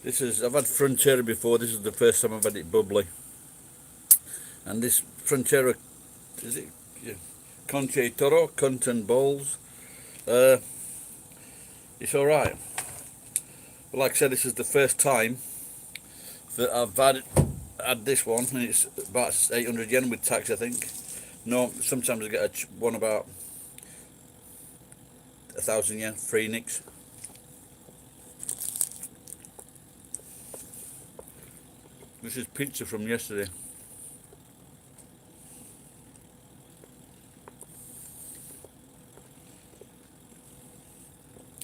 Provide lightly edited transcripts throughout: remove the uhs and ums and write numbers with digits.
I've had Frontera before. This is the first time I've had it bubbly. And this Frontera, is it Conche Toro, Cunt and Balls? It's alright. But like I said, this is the first time that I've had this one, and it's about 800 yen with tax, I think. No, sometimes I get one about 1,000 yen, free nicks. This is pizza from yesterday.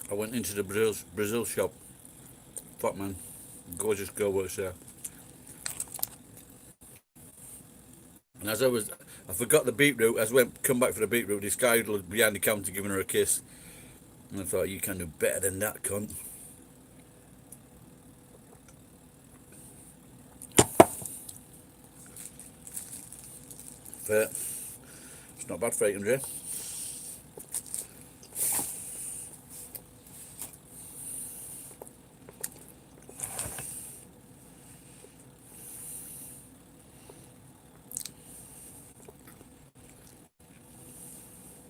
I went into the Brazil shop. Fuck man, gorgeous girl works there. And as I forgot the beetroot. As I come back for the beetroot, this guy was behind the counter giving her a kiss. And I thought, you can do better than that, cunt. But it's not bad for 800.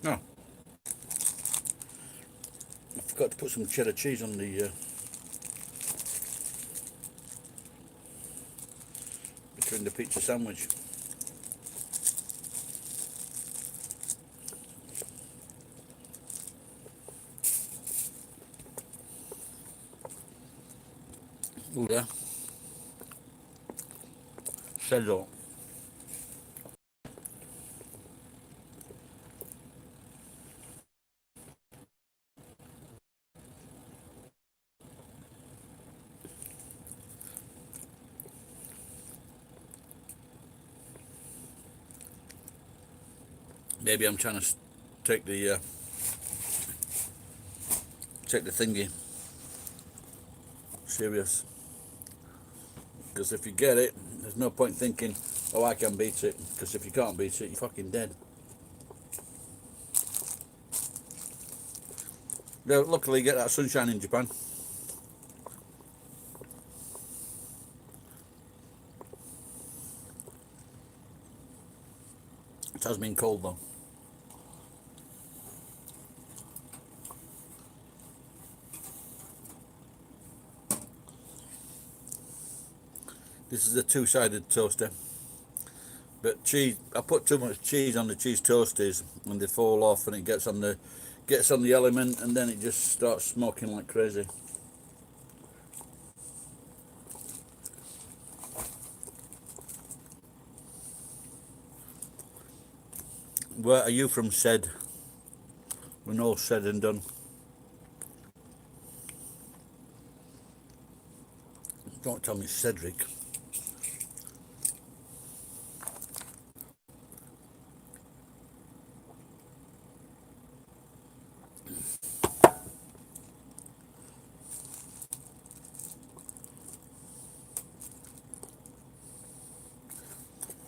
No. I forgot to put some cheddar cheese on the between the pizza sandwich. Ooh, there. Settle. Maybe I'm trying to take the thingy serious, because if you get it, there's no point thinking, oh, I can beat it, because if you can't beat it, you're fucking dead. Luckily you get that sunshine in Japan. It has been cold though. This is a two-sided toaster, but cheese. I put too much cheese on the cheese toasties, and they fall off, and it gets on the element, and then it just starts smoking like crazy. Where are you from, said? When all said and done. Don't tell me Cedric.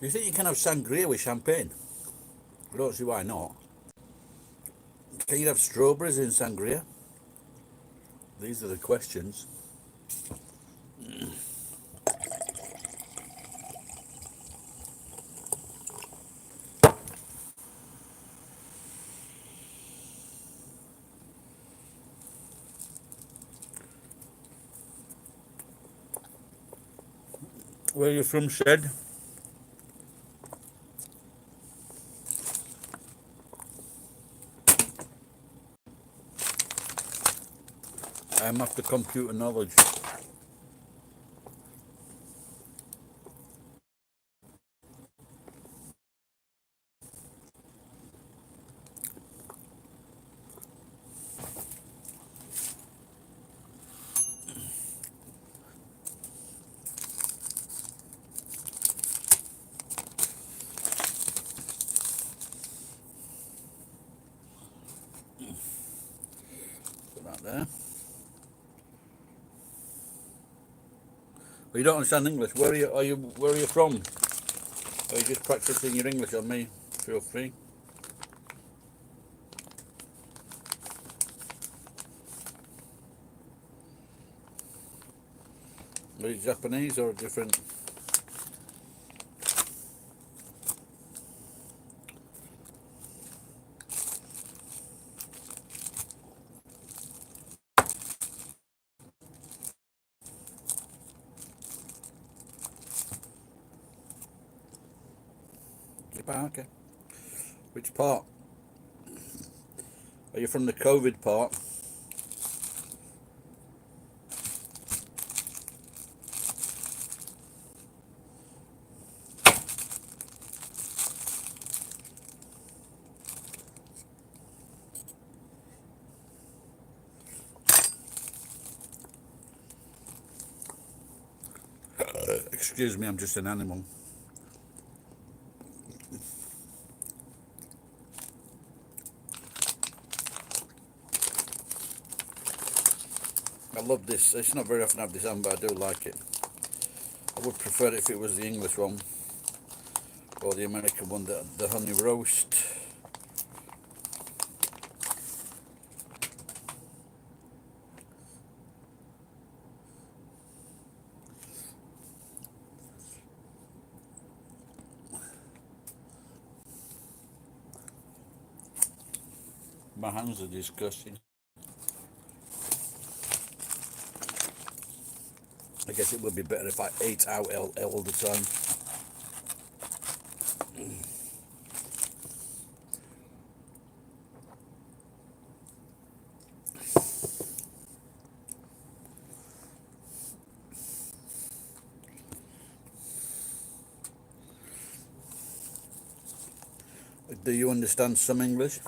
You think you can have sangria with champagne? I don't see why not. Can you have strawberries in sangria? These are the questions. Where are you from, said? I'm after computer knowledge. Put that there. Well, you don't understand English. Where are you from? Are you just practicing your English on me? Feel free. Are you Japanese or different? Japan, okay. Which part? Are you from the COVID part? Excuse me, I'm just an animal. I love this. It's not very often I have this on, but I do like it. I would prefer it if it was the English one or the American one, the honey roast. My hands are disgusting. I guess it would be better if I ate out all the time. Do you understand some English?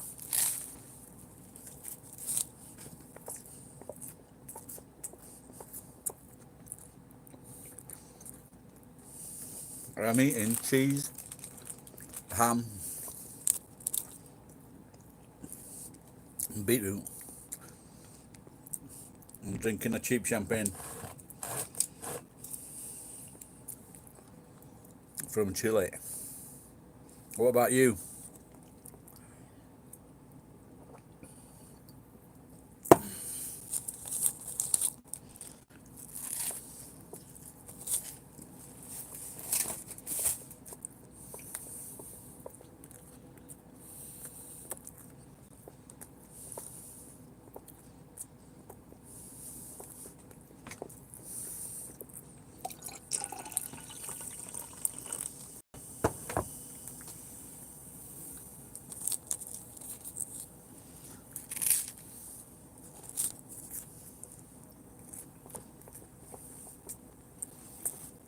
I'm eating cheese, ham, and beetroot. I'm drinking a cheap champagne from Chile. What about you?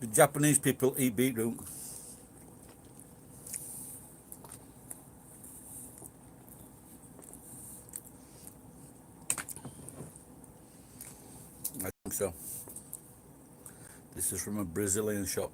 The Japanese people eat beetroot. I think so. This is from a Brazilian shop.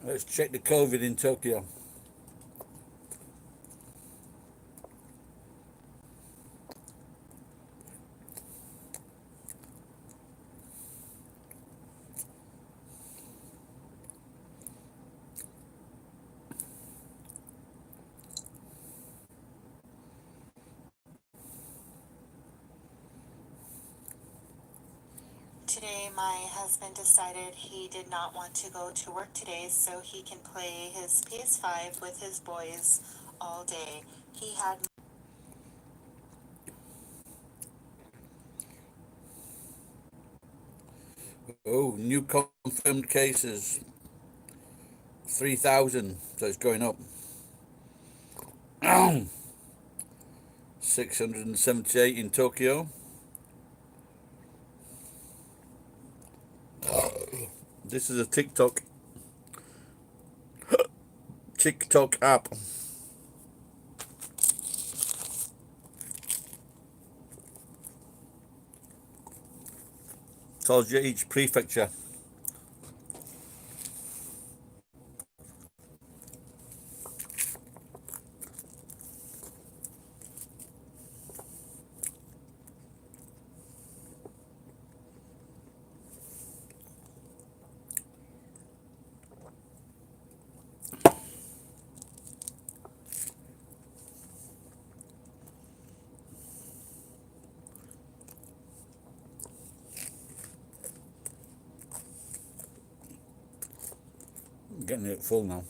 Let's check the COVID in Tokyo. Today, my husband decided he did not want to go to work today so he can play his PS5 with his boys all day. He had Oh, new confirmed cases. 3,000, so it's going up. 678 in Tokyo. This is a TikTok app. Tells you each prefecture. I'm getting it full now.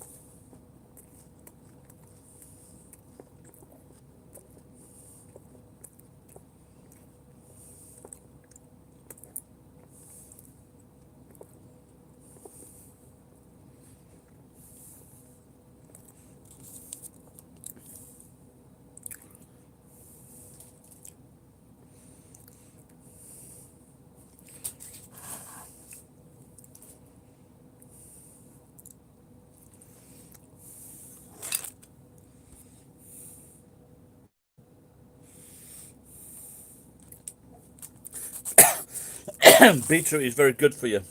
Beetroot is very good for you.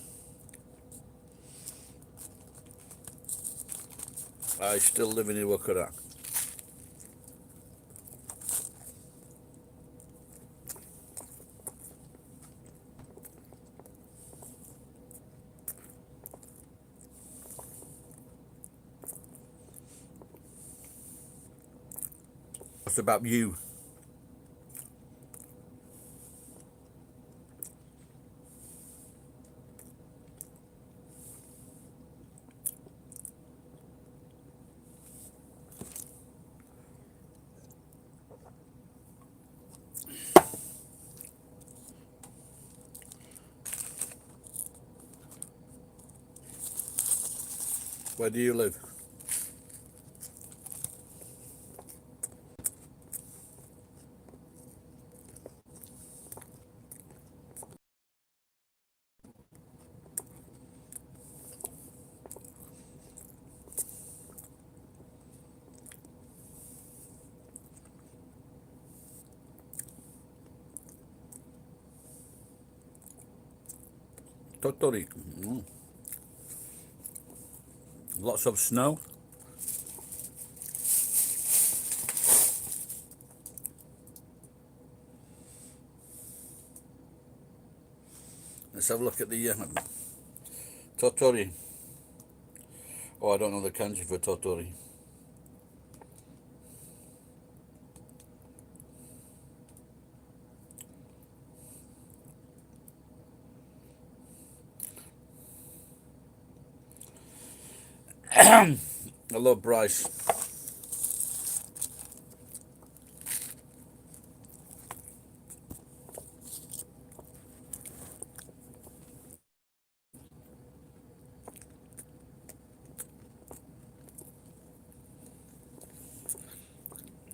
I still live in Iwakura. What's about you? Where do you live? Totori. Lots of snow. Let's have a look at the Totori. Oh, I don't know the kanji for Totori. I love Bryce.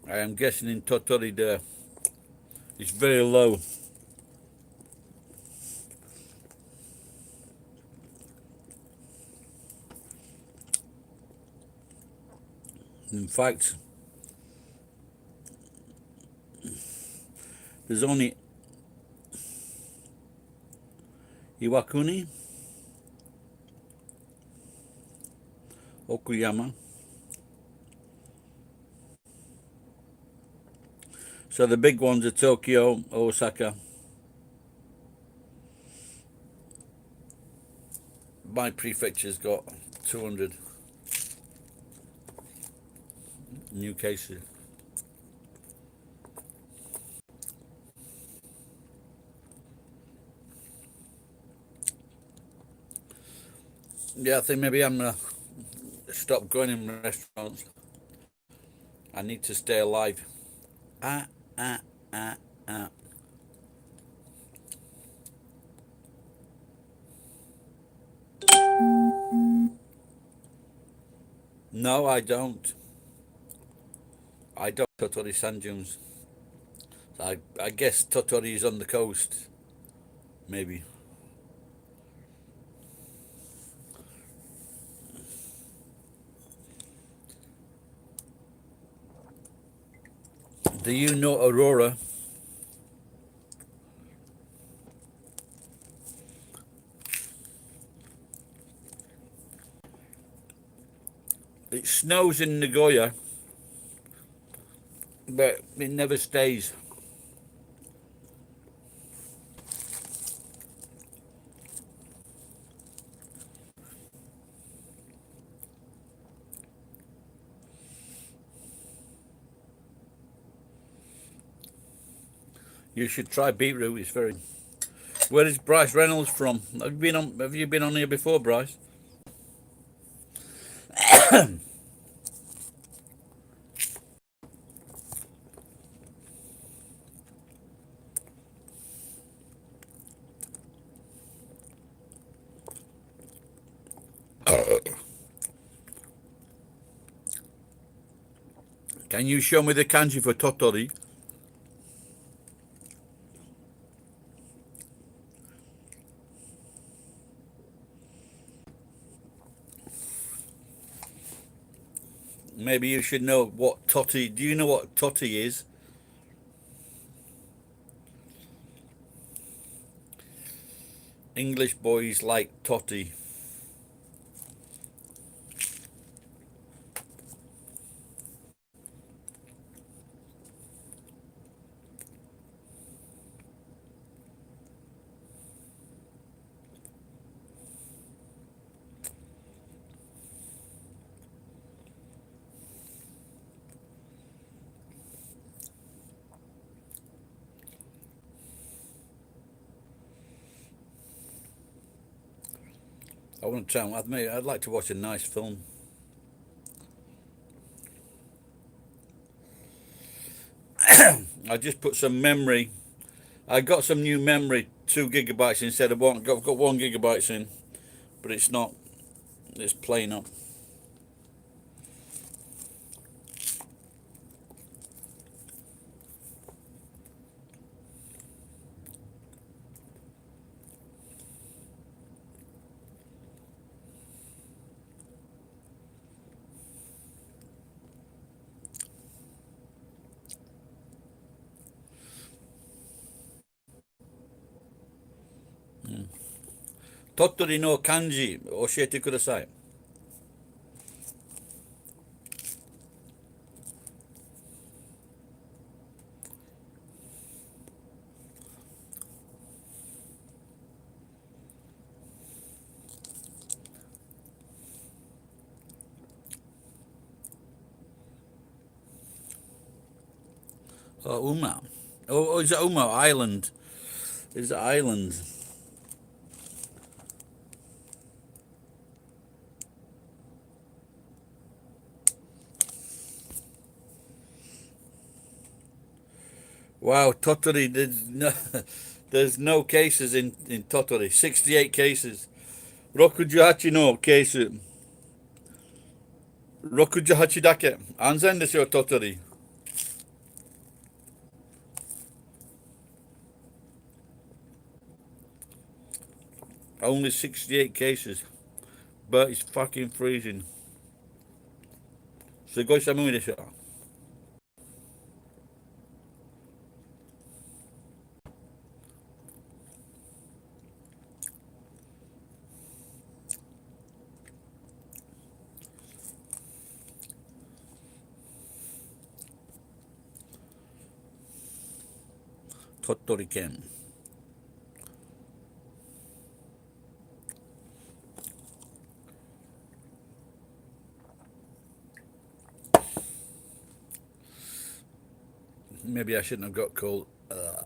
I am guessing in Totori there. It's very low. In fact, there's only Iwakuni, Okuyama. So the big ones are Tokyo, Osaka. My prefecture's got 200 new cases. Yeah, I think maybe I'm gonna stop going in restaurants. I need to stay alive. Ah, ah, ah, ah. No, I don't. I don't Totori sand dunes. I guess Totori is on the coast, maybe. Do you know Aurora? It snows in Nagoya, but it never stays. You should try beetroot. It's very. Where is Bryce Reynolds from? Have you been on? Have you been on here before, Bryce? Can you show me the kanji for Totori? Maybe you should know what Toti. Do you know what Toti is? English boys like Toti. I want to try. I'd like to watch a nice film. I just put some memory. I got some new memory, 2 GB instead of one. I've got 1 GB in, but it's not. It's playing up. Totori no kanji 教えてください。Uma. Is it Uma Island? Is it island? Wow, Totori. There's no cases in Totori. 68 cases. 68のケース。68だけ。安全ですよ、Totori. Only 68 cases. But it's fucking freezing. すごい寒いでしょ。鳥取県。Maybe I shouldn't have got cold. I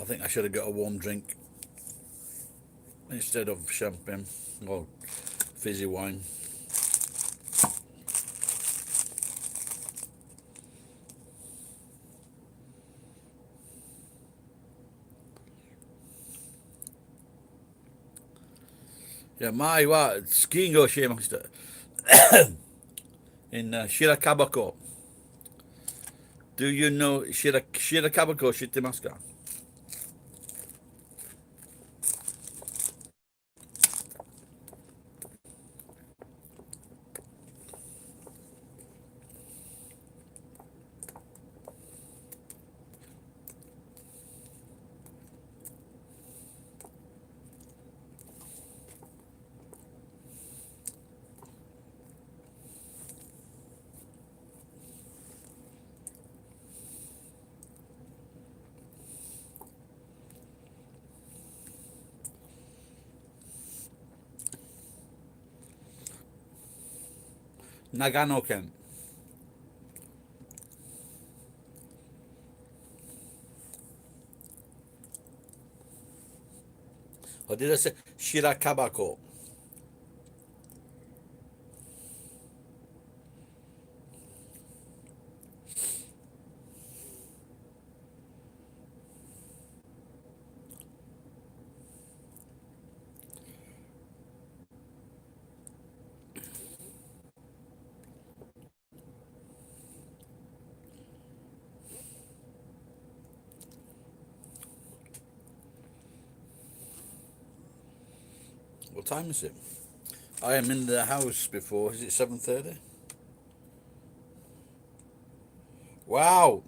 think I should have got a warm drink instead of champagne or fizzy wine. Yeah, 前はスキーを教えました。in Shirakabako. Do you know Shirakabako Shitemaska? Nagano Ken. Or did I say Shirakabako? What time is it? I am in the house before. Is it 7:30? Wow,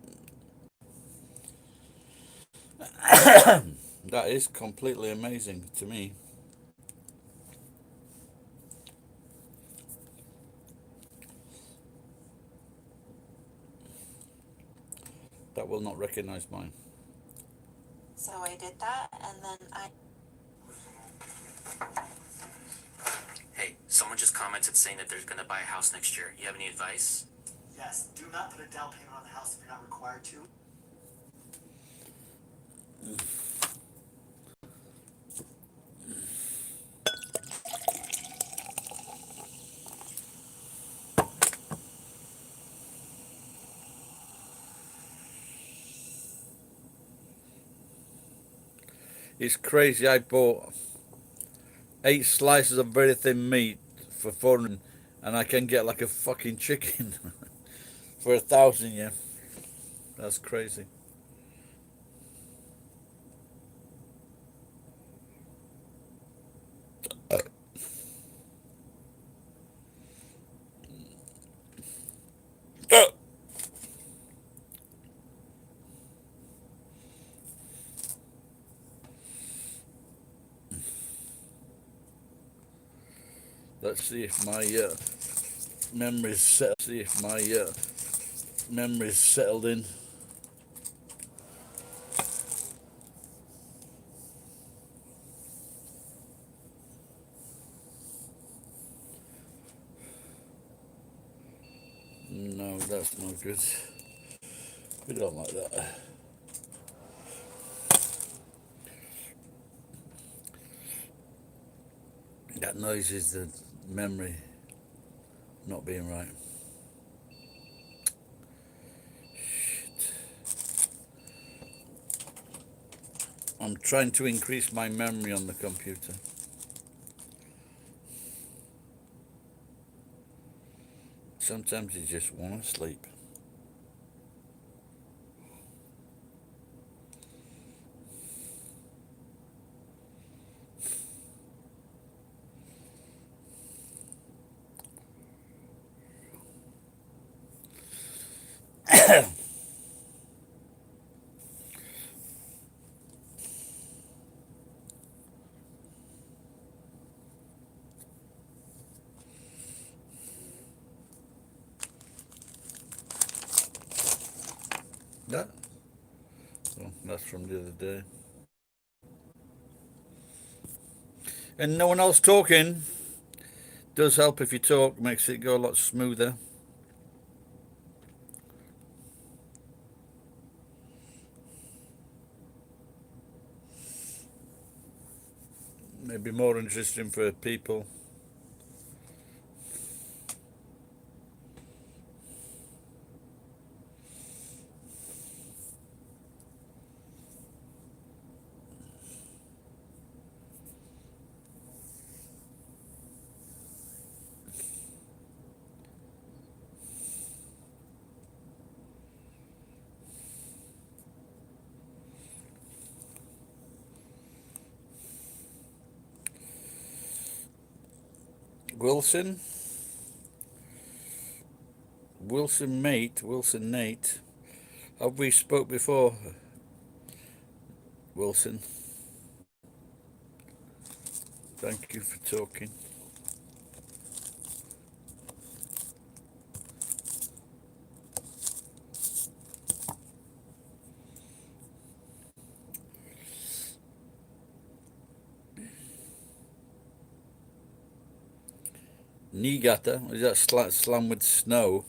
that is completely amazing to me. That will not recognize mine. So I did that, and then I. Hey, someone just commented saying that they're going to buy a house next year. You have any advice? Yes, do not put a down payment on the house if you're not required to. It's crazy. I bought 8 slices of very thin meat for 400, and I can get like a fucking chicken for 1,000. Yeah, that's crazy. Let's see if my memory's set. See if my memory's settled in. No, that's no good. We don't like that. That noise is the memory not being right. Shit. I'm trying to increase my memory on the computer. Sometimes you just want to sleep. Yeah. So that's from the other day. And no one else talking. Does help if you talk, makes it go a lot smoother. Maybe more interesting for people. Wilson. Wilson Nate. Have we spoke before, Wilson? Thank you for talking. Niigata, is that slam with snow?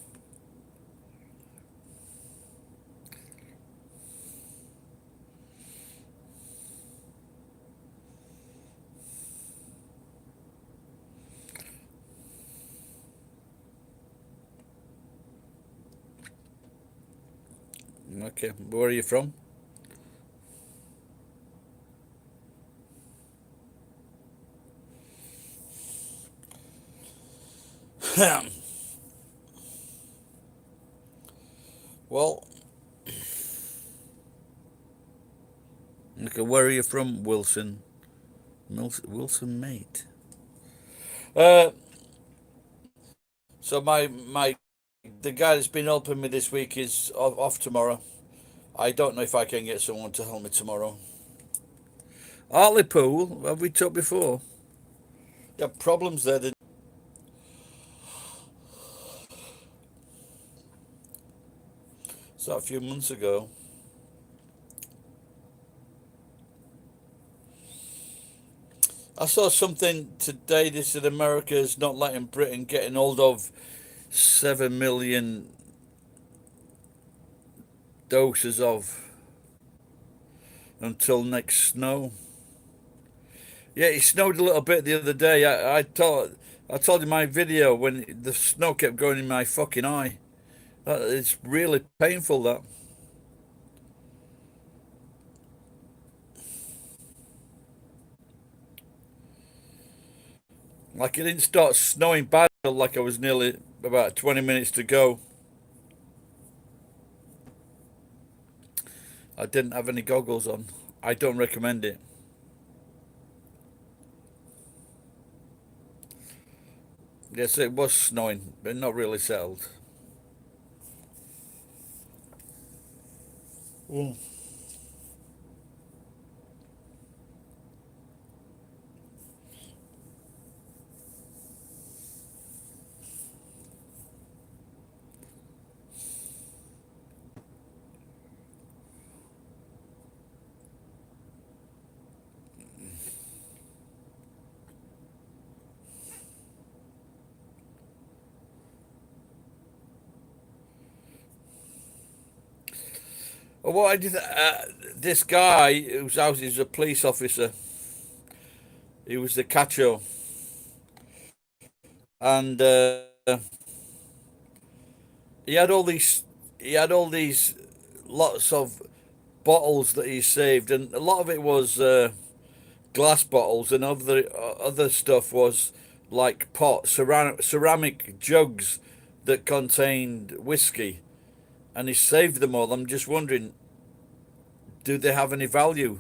Okay, where are you from? Well, okay, where are you from, Wilson? Wilson, mate. So the guy that's been helping me this week is off tomorrow. I don't know if I can get someone to help me tomorrow. Hartlepool, have we talked before? You had problems there, didn't so a few months ago. I saw something today that said America is not letting Britain get hold of 7 million doses of until next snow. Yeah, it snowed a little bit the other day. I told you my video when the snow kept going in my fucking eye. It's really painful, that. Like it didn't start snowing bad until like I was nearly about 20 minutes to go. I didn't have any goggles on. I don't recommend it. Yes, it was snowing, but not really settled. Mm. Well, what I did, this guy whose house is a police officer. He was the cacho, and he had all these. He had all these lots of bottles that he saved, and a lot of it was glass bottles, and other stuff was like ceramic jugs that contained whiskey, and he saved them all. I'm just wondering, do they have any value?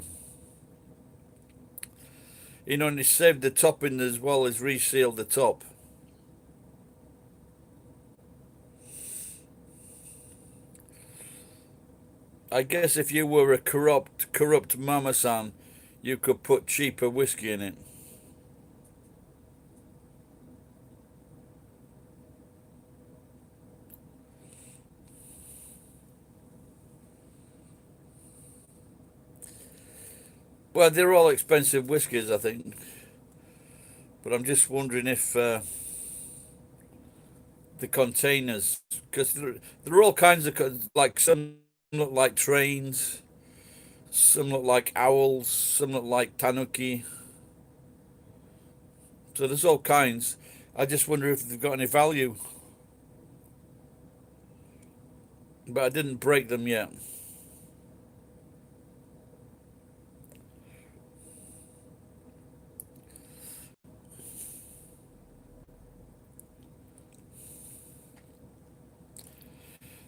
You know, and he saved the topping as well as resealed the top. I guess if you were a corrupt mama-san, you could put cheaper whiskey in it. Well, they're all expensive whiskies, I think. But I'm just wondering if the containers, because there are all kinds of, like some look like trains, some look like owls, some look like tanuki. So there's all kinds. I just wonder if they've got any value. But I didn't break them yet.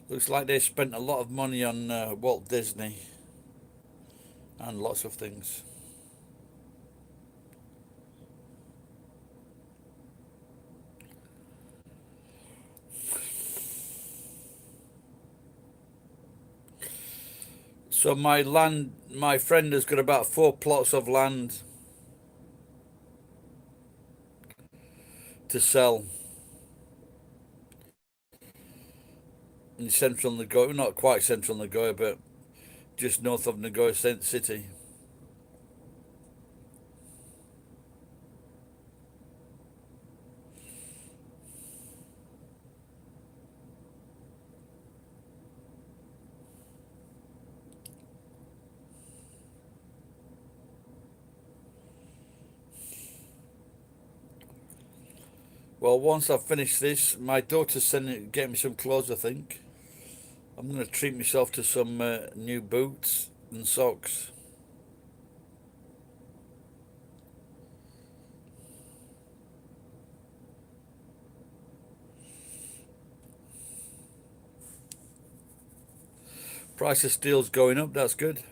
Looks like they spent a lot of money on Walt Disney and lots of things. So my friend has got about 4 plots of land to sell in central Nagoya, not quite central Nagoya, but just north of Nagoya City. Well, once I've finished this, my daughter's getting me some clothes, I think. I'm going to treat myself to some new boots and socks. Price of steel's going up, that's good.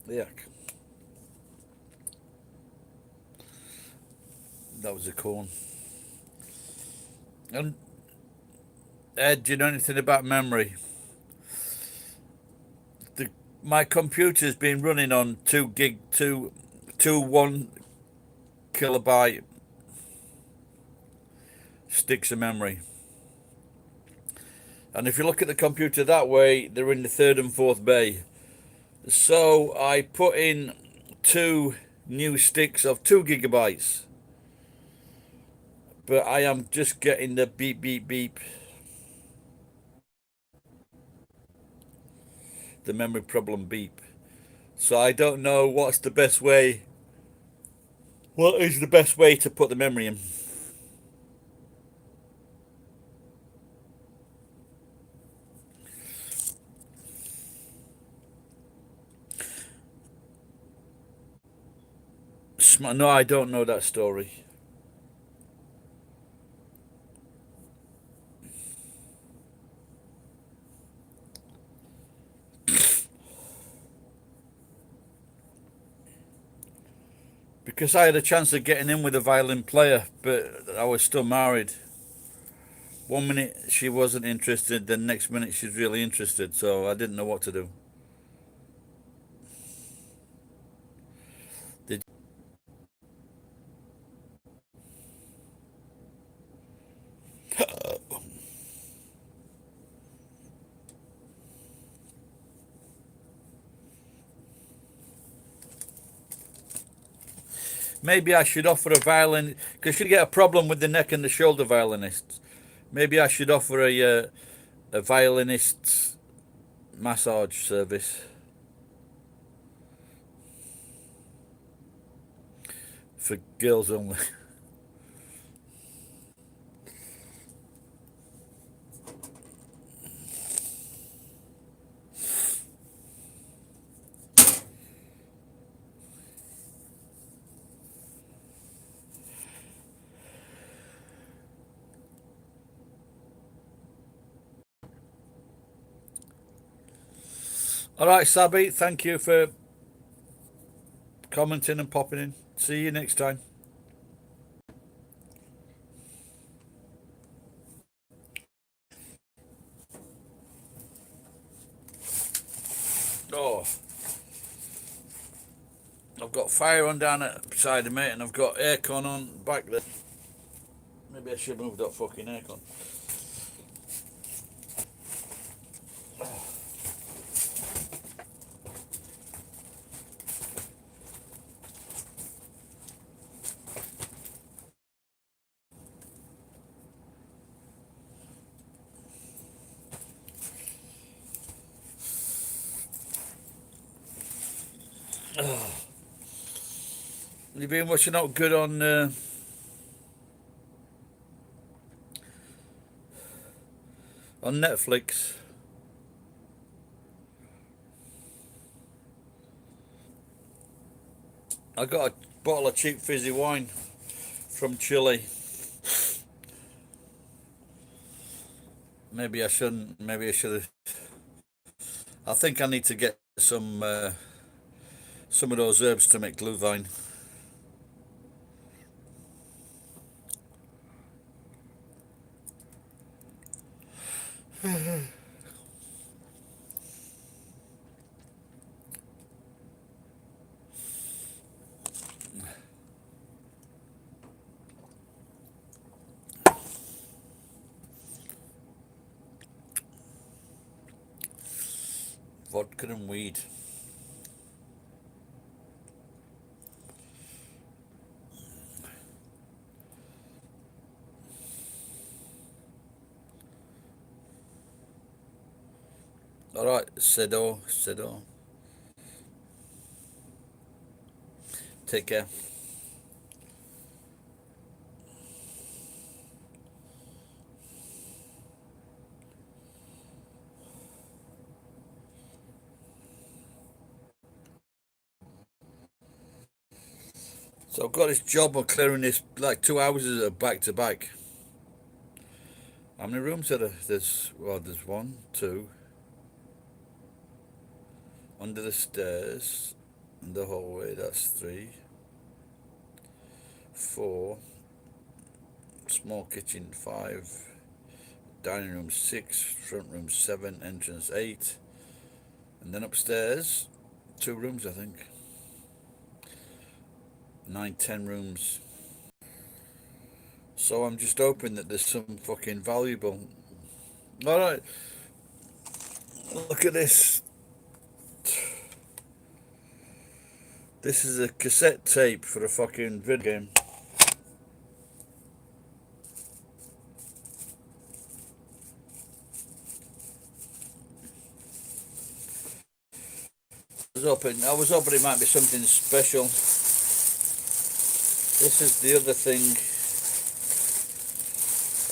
Yuck. That was a corn. And Ed, do you know anything about memory? My computer's been running on 1 kilobyte sticks of memory. And if you look at the computer that way, they're in the 3rd and 4th bay. So I put in 2 new sticks of 2 gigabytes. But I am just getting the beep, beep, beep. The memory problem beep. So I don't know what's the best way. What is the best way to put the memory in? No, I don't know that story. Because I had a chance of getting in with a violin player, but I was still married. 1 minute she wasn't interested, then next minute she's really interested, so I didn't know what to do. Maybe I should offer a violin, because you get a problem with the neck and the shoulder violinists. Maybe I should offer a violinist's massage service for girls only. All right, Sabi, thank you for commenting and popping in. See you next time. Oh, I've got fire on down at beside of me, and I've got aircon on back there. Maybe I should move that fucking aircon. You've been watching out good on on Netflix. I got a bottle of cheap fizzy wine from Chile. Maybe I shouldn't. Maybe I should have. I think I need to get some of those herbs to make glühwein. Vodka and weed. All right, Sedo. Take care. So I've got this job of clearing this like 2 houses back to back. How many rooms are there? There's one, two, under the stairs, in the hallway. That's 3, 4. Small kitchen 5, dining room 6, front room 7, entrance 8, and then upstairs 2 rooms, I think. 9, 10 rooms. So I'm just hoping that there's some fucking valuable. All right, look at this. This is a cassette tape for a fucking video game. I was hoping it might be something special. This is the other thing.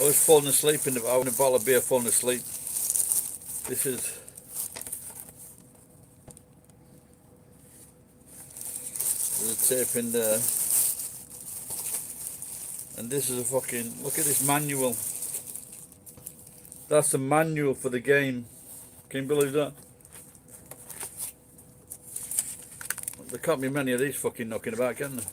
I was falling asleep in a bottle of beer, falling asleep. This is there's a tape in there. And this is a fucking, look at this manual. That's the manual for the game. Can you believe that? There can't be many of these fucking knocking about, can there?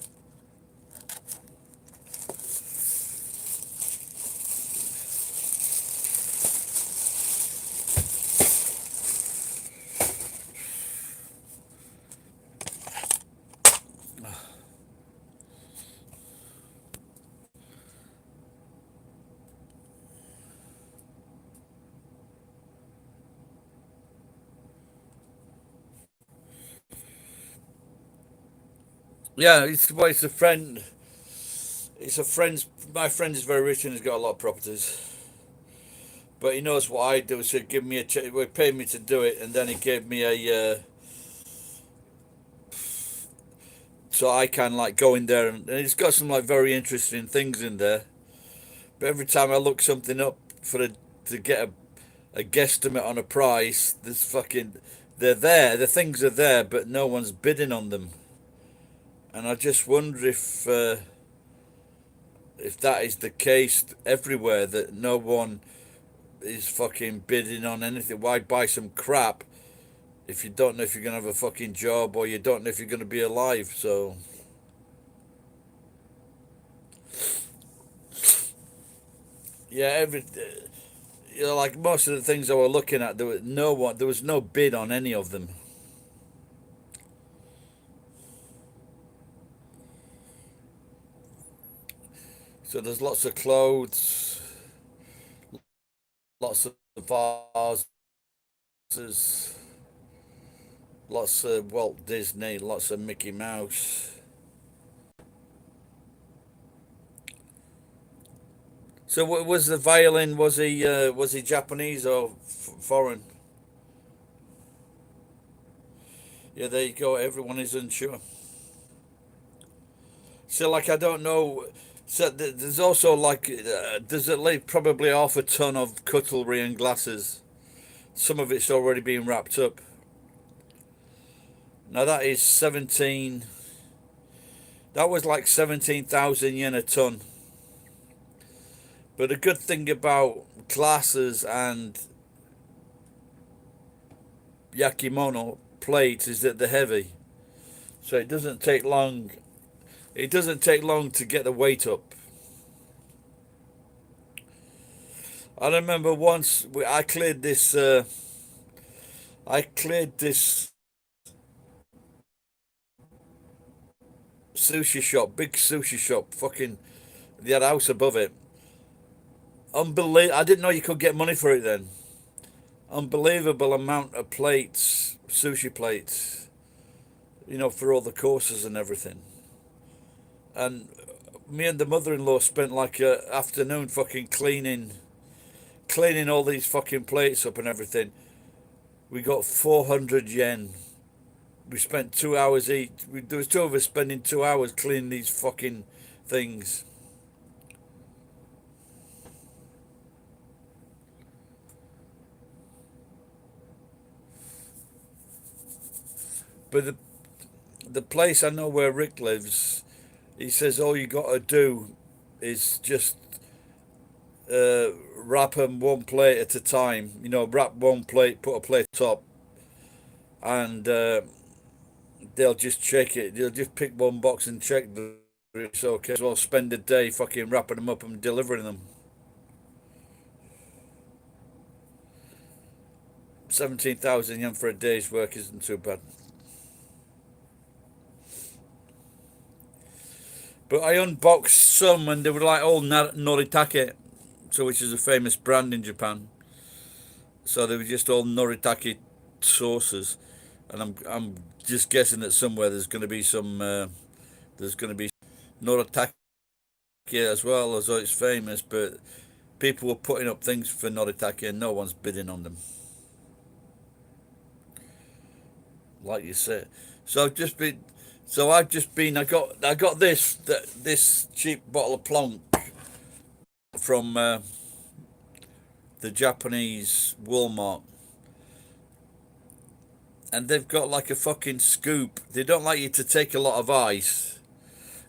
Yeah, it's a friend. It's a friend's. My friend is very rich and has got a lot of properties. But he knows what I do, so he give me he paid me to do it, and then he gave me a. So I can like go in there, and it's got some like very interesting things in there. But every time I look something up to get a guesstimate on a price, this fucking they're there. The things are there, but no one's bidding on them. And I just wonder if that is the case everywhere, that no one is fucking bidding on anything. Why buy some crap if you don't know if you're gonna have a fucking job, or you don't know if you're gonna be alive? So yeah, like most of the things I were looking at, there was no bid on any of them. So there's lots of clothes, lots of vases, lots of Walt Disney, lots of Mickey Mouse. So what was the violin? Was he Japanese or foreign? Yeah, there you go. Everyone is unsure. So like I don't know. So there's also like there's at least probably half a ton of cutlery and glasses. Some of it's already been wrapped up. Now that is 17. That was like 17,000 yen a ton. But the good thing about glasses and yakimono plates is that they're heavy, so it doesn't take long. It doesn't take long to get the weight up. I remember once I cleared this. I cleared this sushi shop, big sushi shop. Fucking, they had a house above it. Unbelievable! I didn't know you could get money for it then. Unbelievable amount of plates, sushi plates. You know, for all the courses and everything. And me and the mother-in-law spent like a afternoon fucking cleaning all these fucking plates up and everything. We got 400 yen. We spent 2 hours each. There was two of us spending 2 hours cleaning these fucking things. But the place I know where Rick lives, he says all you got to do is just wrap them one plate at a time. You know, wrap one plate, put a plate top, and they'll just check it. They'll just pick one box and check that it's okay. As well spend a day fucking wrapping them up and delivering them. 17,000 yen for a day's work isn't too bad. But I unboxed some and they were like all Noritake, so which is a famous brand in Japan. So they were just all Noritake sauces, and I'm just guessing that somewhere there's going to be some there's going to be Noritake as well, as though it's famous. But people were putting up things for Noritake and no one's bidding on them, like you said. So I've just been. I got this cheap bottle of Plonk from the Japanese Walmart, and they've got like a fucking scoop. They don't like you to take a lot of ice,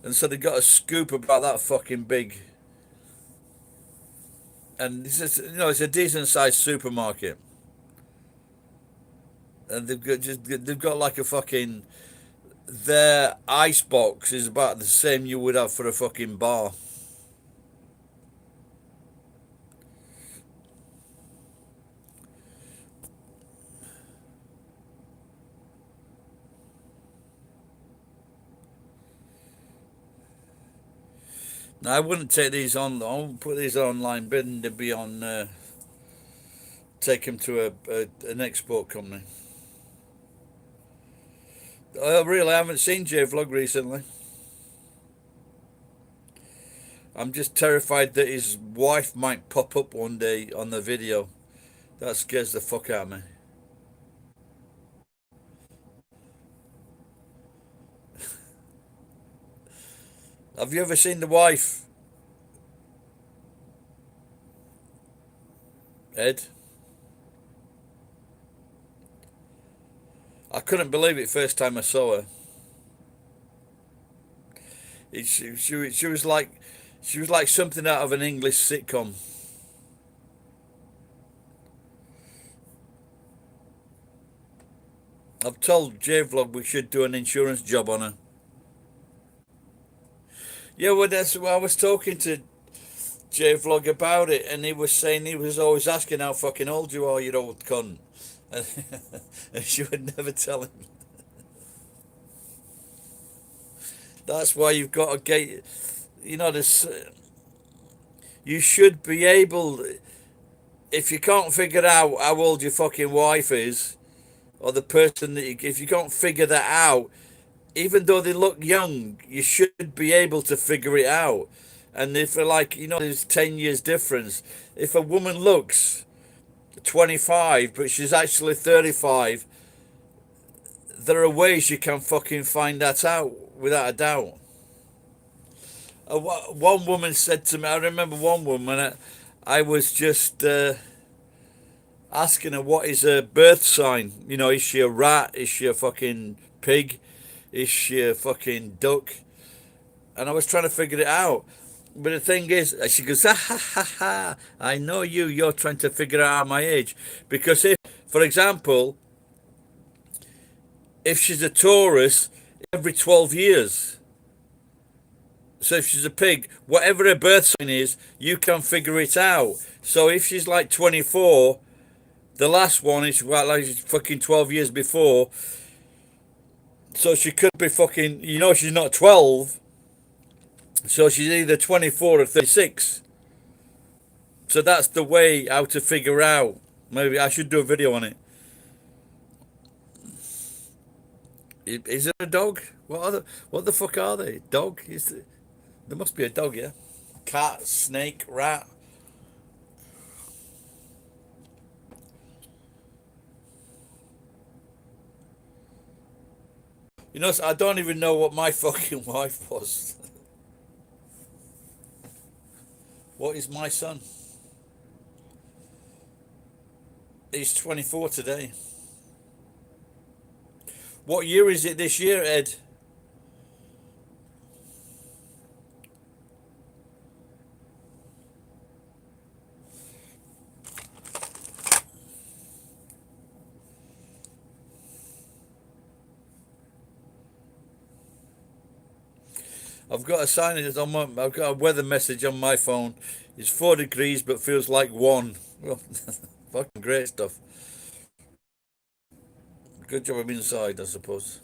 and so they've got a scoop about that fucking big. And it's just, it's a decent sized supermarket, and they've got like a fucking. Their ice box is about the same you would have for a fucking bar. Now I wouldn't take these on. I wouldn't put these online bidding. They'd be on. Take them to an export company. I really haven't seen J-Vlog recently. I'm just terrified that his wife might pop up one day on the video. That scares the fuck out of me. Have you ever seen the wife? Ed? I couldn't believe it first time I saw her. She was like something out of an English sitcom. I've told J-Vlog we should do an insurance job on her. Yeah, well, that's why I was talking to J-Vlog about it, and he was saying he was always asking how fucking old you are, you old cunt. And she would never tell him. That's why you've got to get, this. You should be able, if you can't figure out how old your fucking wife is, or the person if you can't figure that out, even though they look young, you should be able to figure it out. And if there's 10 years difference, if a woman looks 25 but she's actually 35, there are ways you can fucking find that out without a doubt. One woman said to me, I remember one woman, I was just asking her what is her birth sign. You know, is she a rat? Is she a fucking pig? Is she a fucking duck? And I was trying to figure it out. But the thing is, she goes, ha ha ha ha, I know you're trying to figure out my age. Because if, for example, if she's a Taurus, every 12 years. So if she's a pig, whatever her birth sign is, you can figure it out. So if she's like 24, the last one is like fucking 12 years before. So she could be fucking, you know, she's not 12. So she's either 24 or 36. So that's the way how to figure out. Maybe I should do a video on it. Is it a dog? What the fuck are they? Dog? There must be a dog, yeah? Cat, snake, rat. You know, I don't even know what my fucking wife was. What is my son? He's 24 today. What year is it this year, Ed? I've got a sign. I've got a weather message on my phone. It's 4 degrees, but feels like 1. Well, fucking great stuff. Good job I'm inside, I suppose.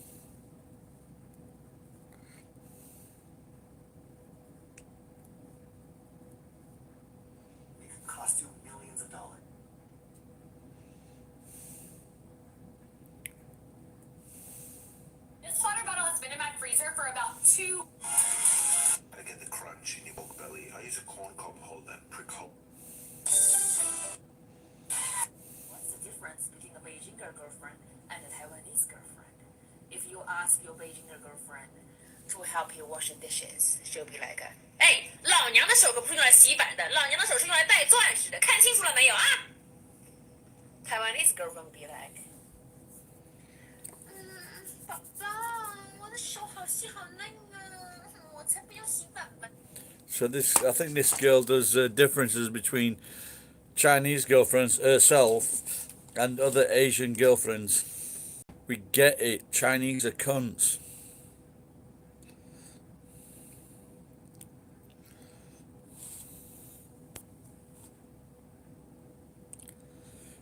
It can cost you millions of dollars. This water bottle has been in my freezer for about 2. I get the crunch in your milk belly. I use a corn cob holder and prick hole. What's the difference between a Beijing girlfriend and a Taiwanese girlfriend? If you ask your Beijing girlfriend to help you wash the dishes, she'll be like, 哎，老娘的手可不是用来洗碗的，老娘的手是用来戴钻石的，看清楚了没有啊？ Taiwanese girlfriend will be like, 宝宝，我的手好细好嫩啊，我才不要洗碗吧。 So I think this girl does differences between Chinese girlfriends herself and other Asian girlfriends. We get it. Chinese are cunts.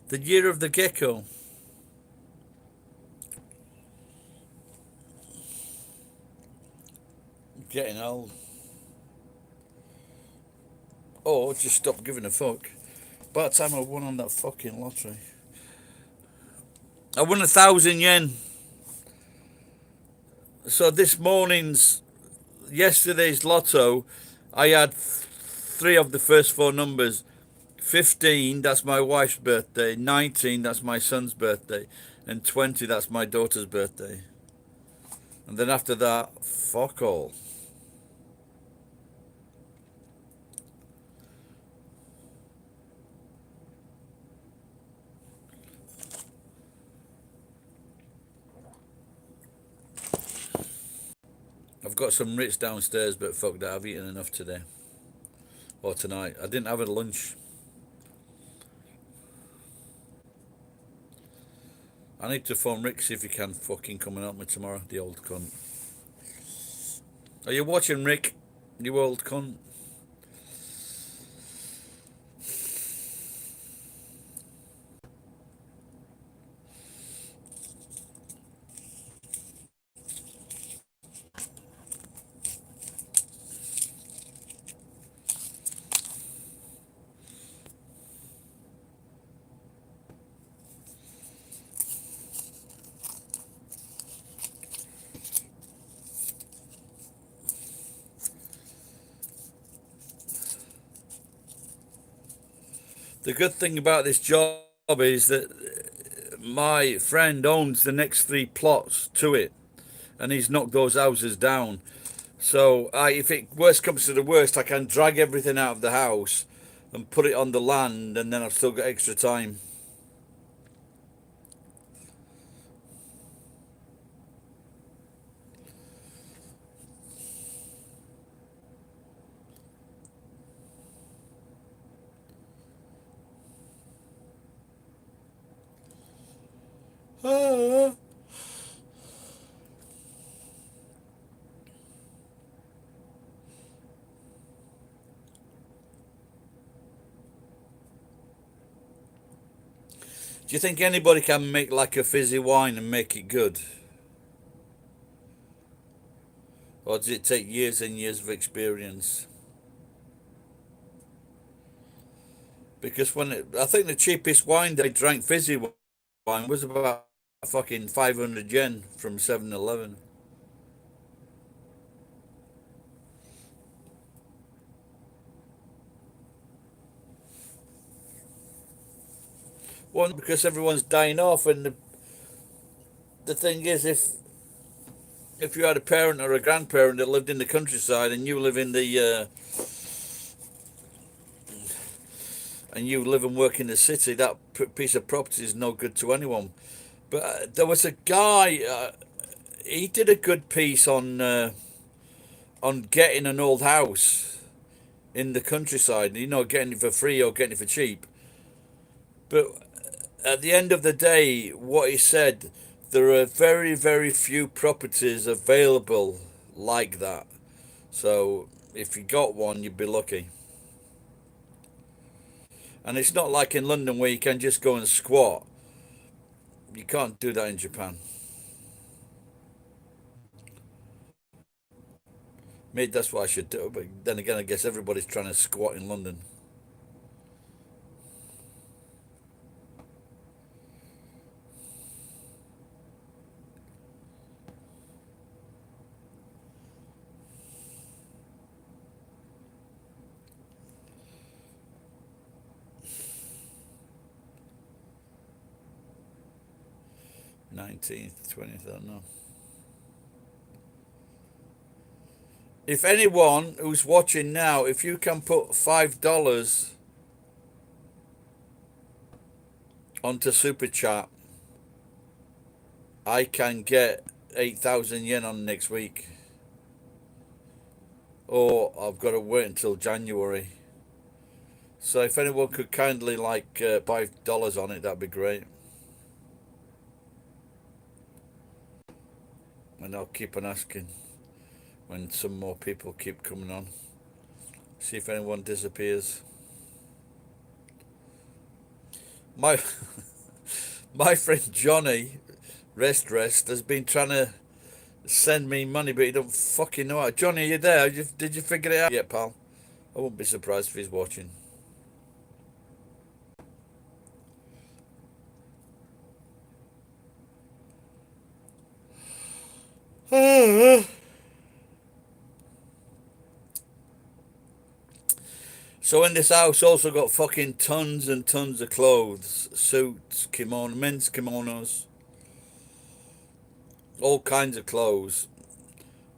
The year of the gecko. Getting old. Oh, just stop giving a fuck. By the time I won on that fucking lottery. I won 1,000 yen. So yesterday's lotto, I had 3 of the first 4 numbers. 15, that's my wife's birthday. 19, that's my son's birthday. And 20, that's my daughter's birthday. And then after that, fuck all. I've got some Ritz downstairs, but fuck that, I've eaten enough today. Or tonight. I didn't have a lunch. I need to phone Rick, see if he can fucking come and help me tomorrow, the old cunt. Are you watching, Rick? You old cunt. The good thing about this job is that my friend owns the next 3 plots to it, and he's knocked those houses down. So if it worst comes to the worst, I can drag everything out of the house and put it on the land, and then I've still got extra time. Do you think anybody can make like a fizzy wine and make it good? Or does it take years and years of experience? Because I think the cheapest wine that I drank fizzy wine was about fucking 500 yen from 7-Eleven. One, because everyone's dying off, and the thing is, if you had a parent or a grandparent that lived in the countryside and you live in the and you live and work in the city, that piece of property is no good to anyone. But there was a guy, he did a good piece on getting an old house in the countryside, getting it for free or getting it for cheap. But at the end of the day, what he said, there are very, very few properties available like that. So if you got one, you'd be lucky. And it's not like in London where you can just go and squat. You can't do that in Japan. Maybe that's what I should do. But then again, I guess everybody's trying to squat in London. '19th, 20th, I don't know. If anyone who's watching now, if you can put $5 onto Super Chat, I can get 8,000 yen on next week. Or I've got to wait until January. So if anyone could kindly like $5 on it, that'd be great. And I'll keep on asking when some more people keep coming on. See if anyone disappears. My my friend Johnny, rest, has been trying to send me money, but he don't fucking know how. Johnny, are you there? Did you figure it out yet, pal? I won't be surprised if he's watching. So in this house also got fucking tons and tons of clothes, suits, kimono, men's kimonos, all kinds of clothes.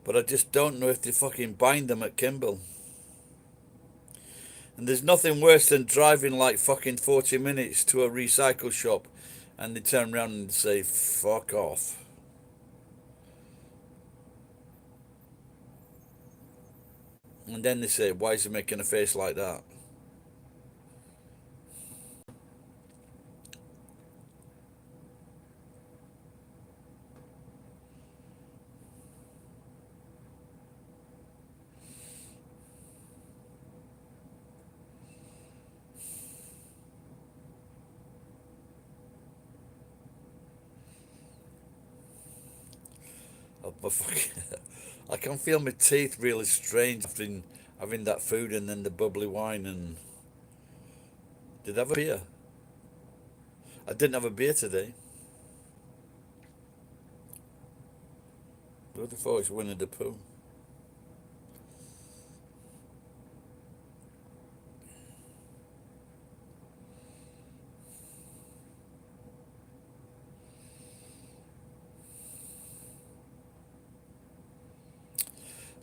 But I just don't know if they fucking bind them at Kimball. And there's nothing worse than driving like fucking 40 minutes to a recycle shop and they turn around and say, fuck off. And then they say, why is he making a face like that? I can feel my teeth really strange after having that food and then the bubbly wine. And did I have a beer? I didn't have a beer today. Who the fuck is Winnie the Pooh?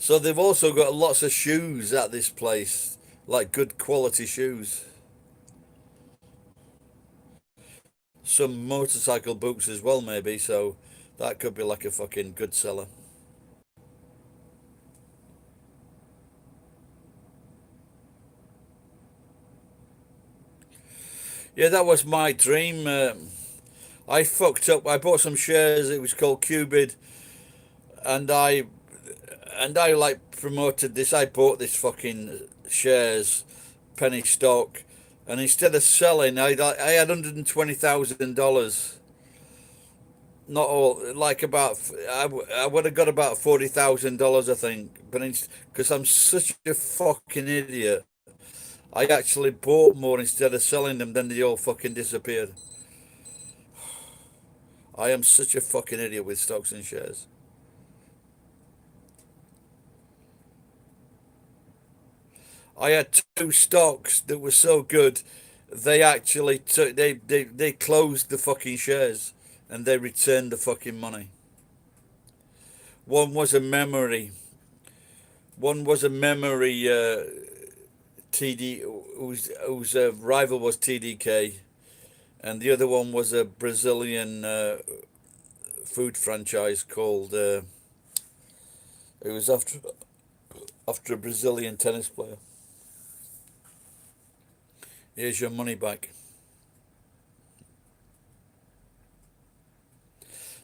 So they've also got lots of shoes at this place, like good quality shoes. Some motorcycle boots as well, maybe. So that could be like a fucking good seller. Yeah, that was my dream. I fucked up. I bought some shares. It was called Cubid, and I like promoted this. I bought this fucking shares, penny stock, and instead of selling, I had $120,000. Not all, like about I would have got about $40,000, I think, but because I'm such a fucking idiot, I actually bought more instead of selling them. Then they all fucking disappeared. I am such a fucking idiot with stocks and shares. I had two stocks that were so good, they actually took they closed the fucking shares and they returned the fucking money. One was a memory. One was a memory TD whose rival was TDK, and the other one was a Brazilian food franchise called. It was after a Brazilian tennis player. Here's your money back.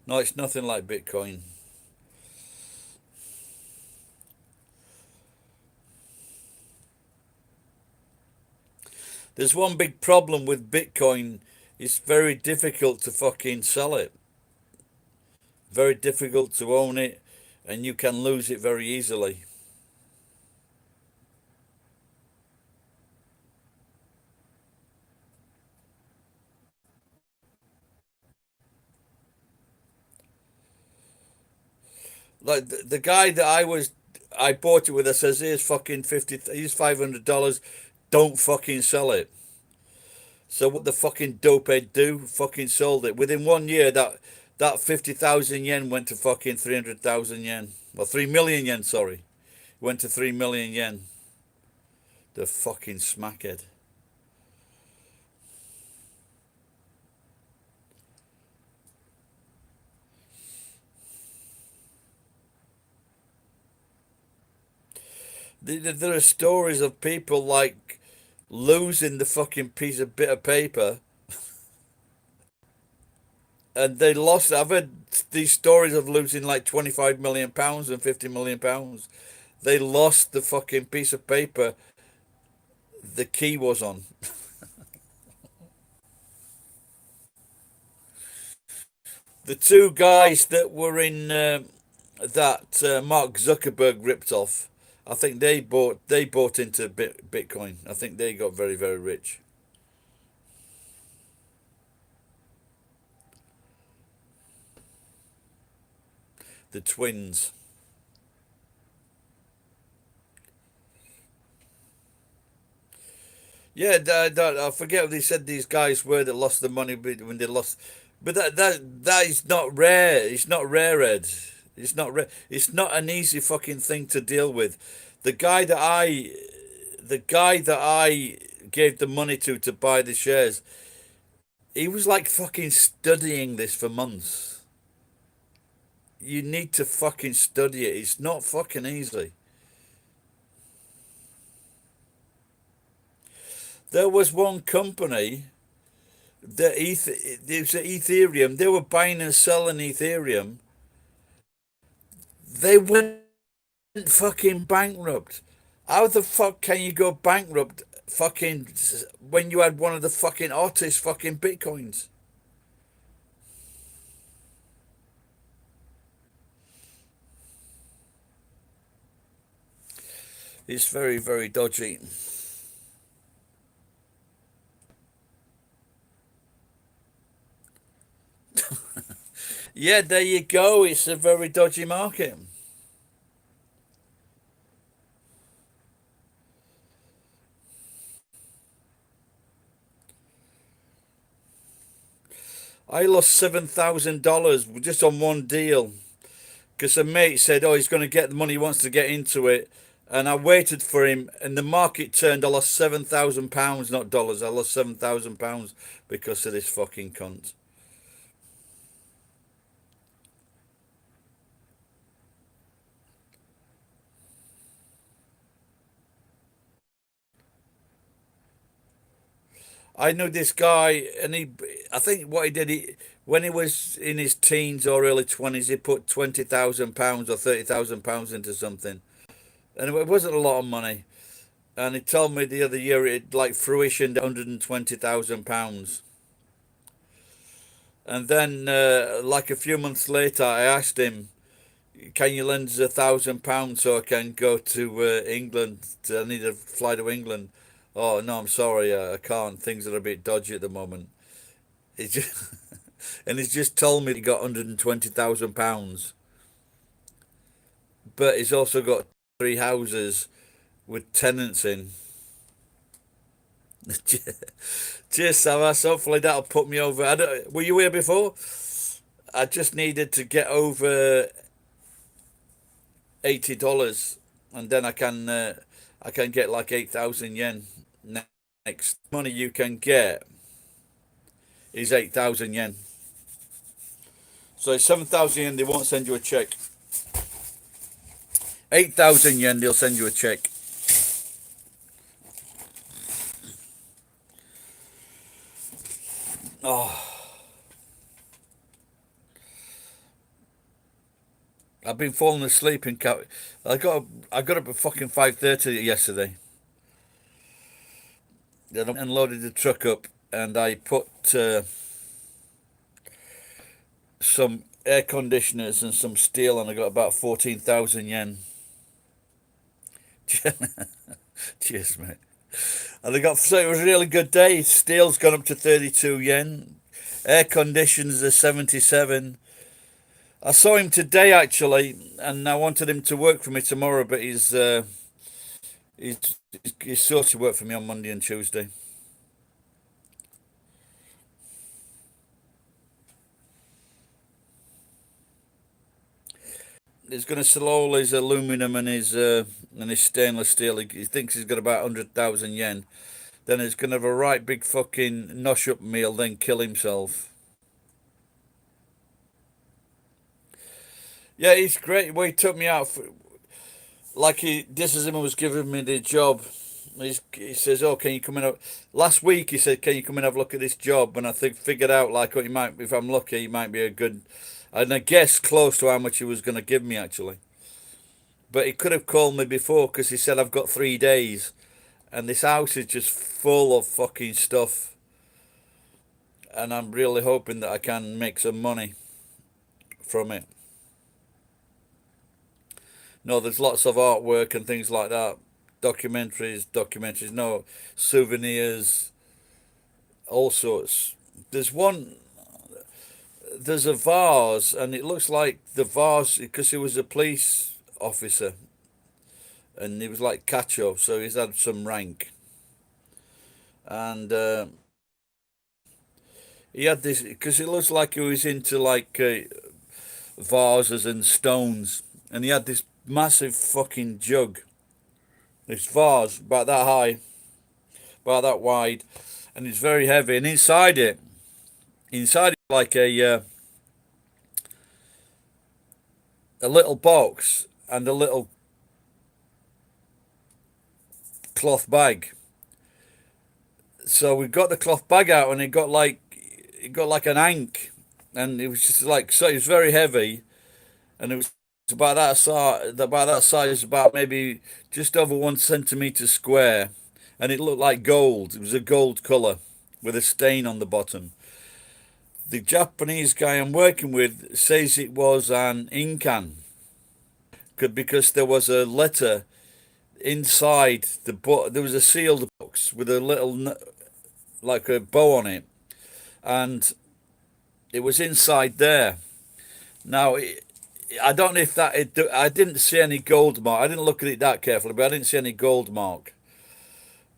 No, it's nothing like Bitcoin. There's one big problem with Bitcoin. It's very difficult to fucking sell it. Very difficult to own it, and you can lose it very easily. Like the guy that I bought it with, I says, here's fucking here's $500. Don't fucking sell it. So what the fucking dopehead do? Fucking sold it. Within 1 year, that 50,000 yen went to fucking 300,000 yen. Well, 3 million yen, sorry. Went to 3 million yen. The fucking smackhead. There are stories of people like losing the fucking bit of paper, and they lost. I've heard these stories of losing like 25 million pounds and 50 million pounds. They lost the fucking piece of paper the key was on. The two guys that were in that Mark Zuckerberg ripped off, I think they bought into Bitcoin. I think they got very, very rich. The twins. Yeah, I forget what they said these guys were that lost the money when they lost. But that is not rare. It's not rare, Ed. It's not rare. It's not an easy fucking thing to deal with. The guy that I, the guy that I gave the money to buy the shares, he was like fucking studying this for months. You need to fucking study it. It's not fucking easy. There was one company it was Ethereum. They were buying and selling Ethereum. They went fucking bankrupt. How the fuck can you go bankrupt fucking when you had one of the fucking hottest fucking bitcoins? It's very, very dodgy. Yeah, there you go. It's a very dodgy market. I lost $7,000 just on one deal because a mate said, "Oh, he's going to get the money. He wants to get into it." And I waited for him, and the market turned. I lost £7,000, not dollars. I lost £7,000 because of this fucking cunt. I know this guy, and I think what he did, when he was in his teens or early 20s, he put £20,000 or £30,000 into something, and it wasn't a lot of money. And he told me the other year it like fruitioned £120,000. And then, like a few months later, I asked him, "Can you lend us £1,000 so I can go to England? I need to fly to England." "Oh no, I'm sorry, I can't. Things are a bit dodgy at the moment." He's just, and he's just told me he got £120,000, but he's also got 3 houses with tenants in. Cheers, Savas. Hopefully that'll put me over. Were you here before? I just needed to get over $80, and then I can get like 8,000 yen. Next money you can get is 8,000 yen. So it's 7,000 yen. They won't send you a check. 8,000 yen. They'll send you a check. Oh. I've been falling asleep in I got up at fucking 5:30 yesterday. Then I unloaded the truck up, and I put some air conditioners and some steel, and I got about 14,000 yen. Cheers, mate. And so it was a really good day. Steel's gone up to 32 yen. Air conditioners are 77. I saw him today actually, and I wanted him to work for me tomorrow, but he's sort of work for me on Monday and Tuesday. He's going to sell all his aluminum and his stainless steel. He thinks he's got about 100,000 yen. Then he's going to have a right big fucking nosh up meal, then kill himself. Yeah, he's great. Well, he took me out like this is him who was giving me the job. He says, "Oh, can you come in?" Last week he said, "Can you come and have a look at this job?" And I figured out like what he might, if I'm lucky, he might be a good, and I guess close to how much he was going to give me actually. But he could have called me before because he said I've got 3 days, and this house is just full of fucking stuff, and I'm really hoping that I can make some money from it. No, there's lots of artwork and things like that. Documentaries, no, souvenirs, all sorts. There's a vase, and it looks like the vase, because he was a police officer, and he was like Cacho, so he's had some rank. And he had this, because it looks like he was into like vases and stones, and he had this massive fucking jug. This vase about that high, about that wide, and it's very heavy. And inside it like a little box and a little cloth bag. So we got the cloth bag out, and it got like an ankh, and it was just like, so it was very heavy, and it was about that size, about maybe just over 1 centimeter square, and it looked like gold. It was a gold color with a stain on the bottom. The Japanese guy I'm working with says it was an inkan, because there was a letter inside the book. There was a sealed box with a little like a bow on it, and it was inside there. Now I don't know if that I didn't see any gold mark. I didn't look at it that carefully, but I didn't see any gold mark.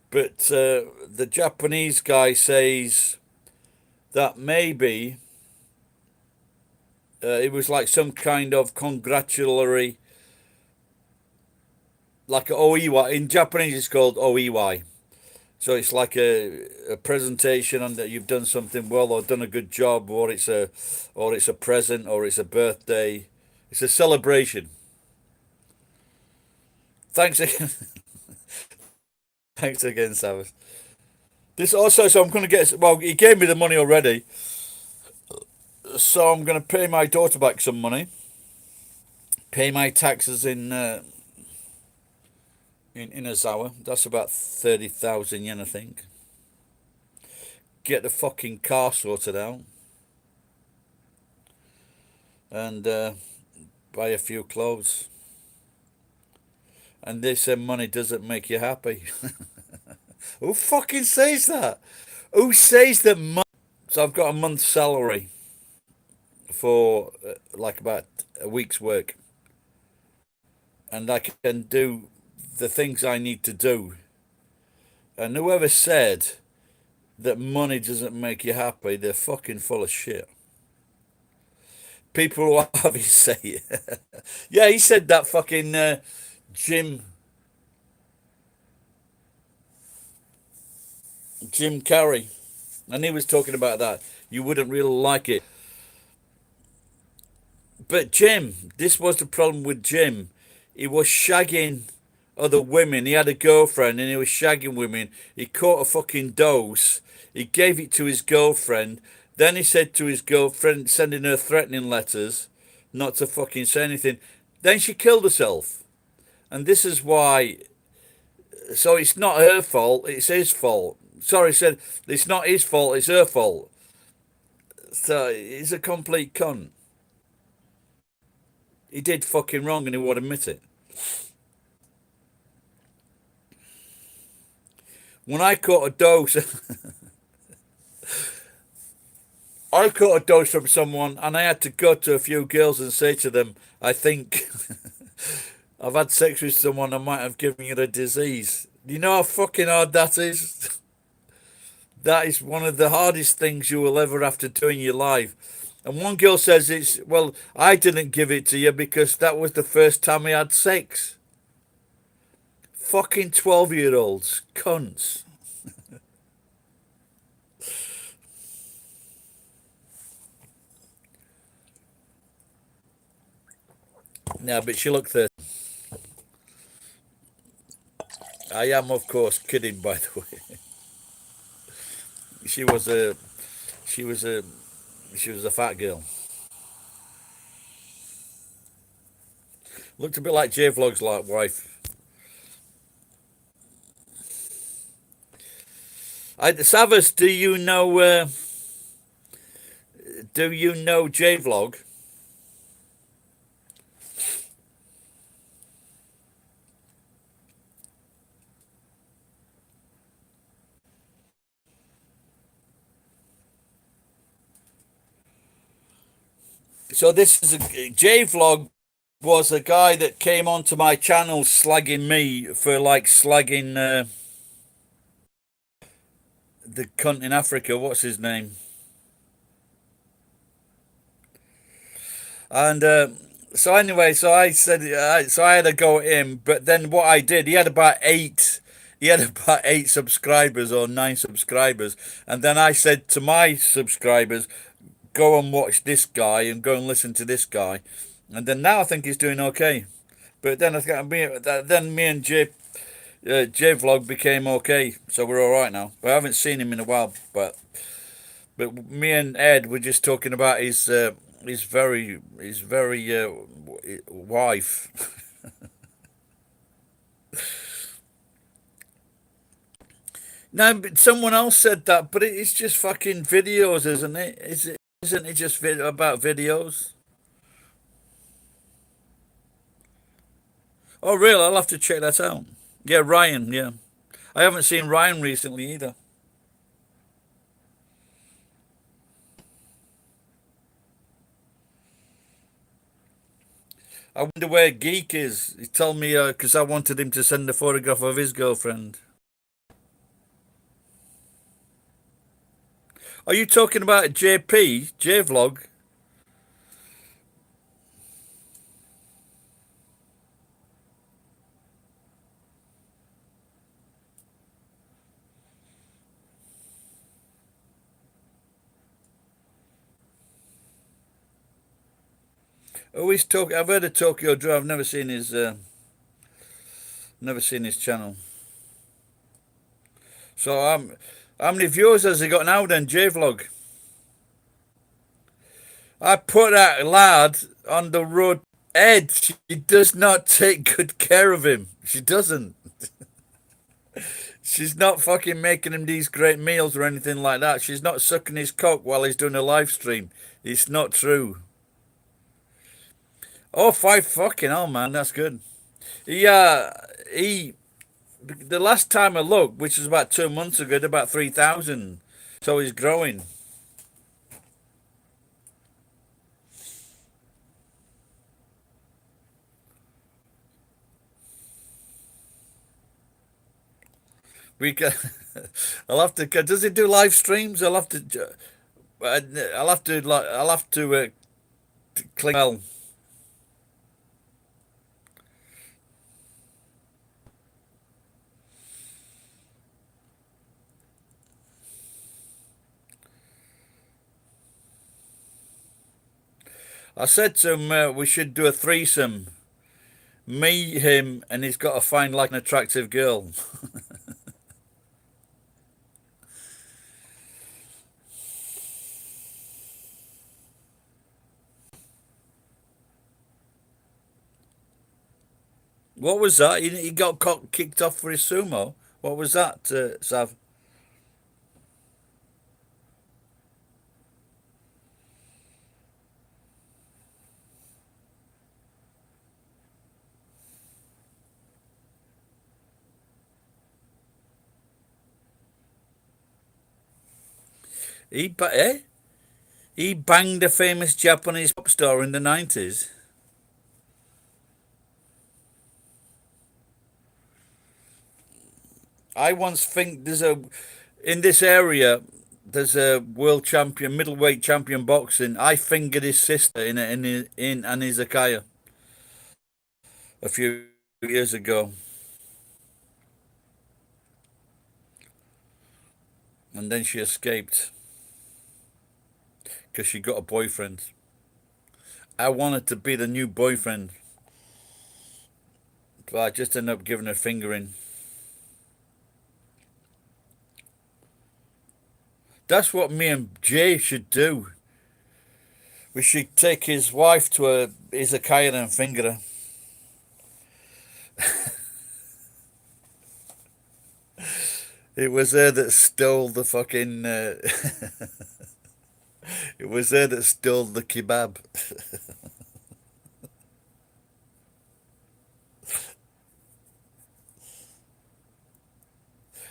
But the Japanese guy says that maybe It was like some kind of congratulatory, like a OEY. In Japanese, it's called OEY. So it's like a presentation on that you've done something well or done a good job, or it's a present, or it's a birthday. It's a celebration. Thanks again. Thanks again, Savas. This also, so I'm going to get. Well, he gave me the money already, so I'm going to pay my daughter back some money. Pay my taxes in Ozawa. That's about 30,000 yen, I think. Get the fucking car sorted out, and buy a few clothes. And they say money doesn't make you happy. Who fucking says that? Who says that money? So I've got a month's salary for like about a week's work, and I can do the things I need to do. And whoever said that money doesn't make you happy, they're fucking full of shit. People who have you say it. Yeah, he said that fucking Jim Carrey, and he was talking about that. You wouldn't really like it. But Jim, this was the problem with Jim. He was shagging other women. He had a girlfriend and he was shagging women. He caught a fucking dose. He gave it to his girlfriend. Then he said to his girlfriend, sending her threatening letters, not to fucking say anything. Then she killed herself. And this is why. So it's not her fault, it's his fault. Sorry, said it's not his fault, it's her fault. So he's a complete cunt. He did fucking wrong and he won't admit it. When I caught a dose, I caught a dose from someone and I had to go to a few girls and say to them, I think I've had sex with someone, I might have given you the disease. You know how fucking hard that is? That is one of the hardest things you will ever have to do in your life. And one girl says it's, well, I didn't give it to you because that was the first time I had sex. Fucking 12-year-olds. Cunts. No, but she looked 30. I am, of course, kidding, by the way. She was a fat girl. Looked a bit like J Vlog's like wife. Savas, do you know J Vlog? So this is J Vlog was a guy that came onto my channel slagging me for like slagging the cunt in Africa. What's his name? And so anyway, so I said, so I had a go at him. But then what I did, he had about 8 subscribers or 9 subscribers, and then I said to my subscribers, go and watch this guy and go and listen to this guy, and then now I think he's doing okay. But then me and J Vlog became okay, so we're all right now. But I haven't seen him in a while. But me and Ed were just talking about his very wife. No, but someone else said that, but it's just fucking videos, isn't it? Isn't it just about videos? Oh, really? I'll have to check that out. Yeah, Ryan, yeah. I haven't seen Ryan recently either. I wonder where Geek is. He told me because I wanted him to send a photograph of his girlfriend. Are you talking about J Vlog? Oh, he's talk. I've heard of Tokyo Drive. I've never seen his channel. So how many viewers has he got now then, J-Vlog? I put that lad on the road. Ed, she does not take good care of him. She doesn't. She's not fucking making him these great meals or anything like that. She's not sucking his cock while he's doing a live stream. It's not true. Oh, five fucking hell, man. That's good. He, the last time I looked, which was about 2 months ago, about 3,000. So he's growing. We can, I'll have to. Does he do live streams? I'll have to. I'll have to. I'll have to click. Well, I said to him we should do a threesome. Me, him, and he's got to find like an attractive girl. What was that? He got kicked off for his sumo. What was that, Sav? Eh? He banged a famous Japanese pop star in the 90s. I once think in this area, there's a world champion, middleweight champion boxing. I fingered his sister in an izakaya a few years ago. And then she escaped because she got a boyfriend. I wanted to be the new boyfriend, but I just ended up giving her fingering. That's what me and Jay should do. We should take his wife to a izakaya and finger her. It was her that stole the fucking. It was her that stole the kebab.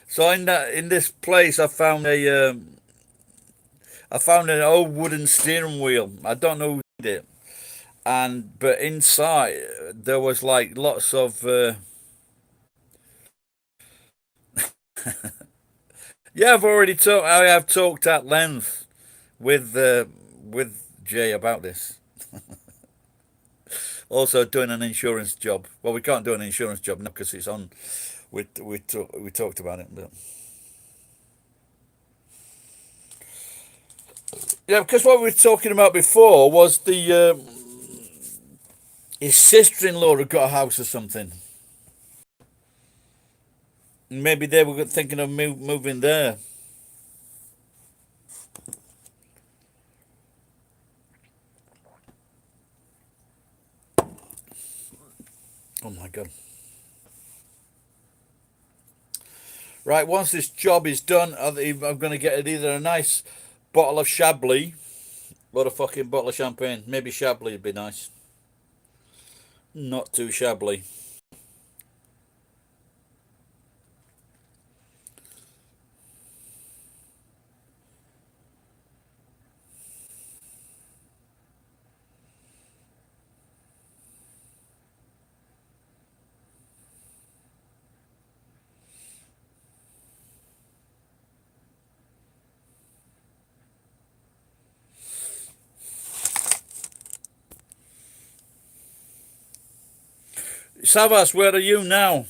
So in this place, I found an old wooden steering wheel. I don't know who did it, but inside there was like lots of. Yeah, I have talked at length with Jay about this. Also doing an insurance job. Well, we can't do an insurance job now because it's on. We talked about it, but yeah, because what we were talking about before was his sister-in-law had got a house or something. Maybe they were thinking of moving there. Oh my God. Right, once this job is done, I'm going to get either a nice bottle of Chablis or a fucking bottle of champagne. Maybe Chablis would be nice. Not too Chablis. Savas, where are you now?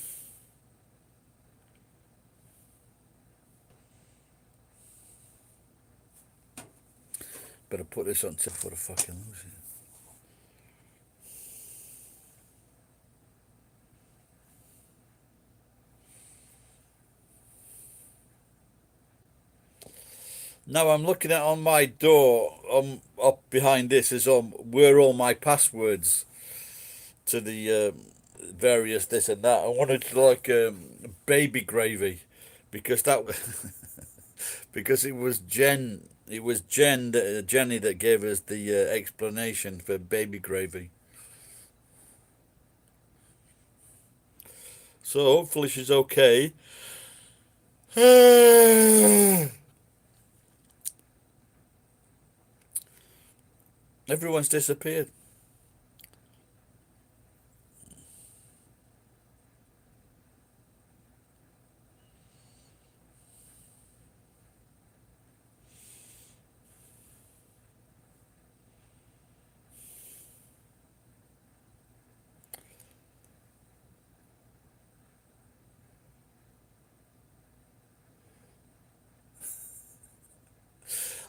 Better put this on tip for the fucking lose it. Now I'm looking at on my door, up behind this is where all my passwords to the various this and that. I wanted to like baby gravy because that because it was Jenny that gave us the explanation for baby gravy. So hopefully she's okay. Everyone's disappeared.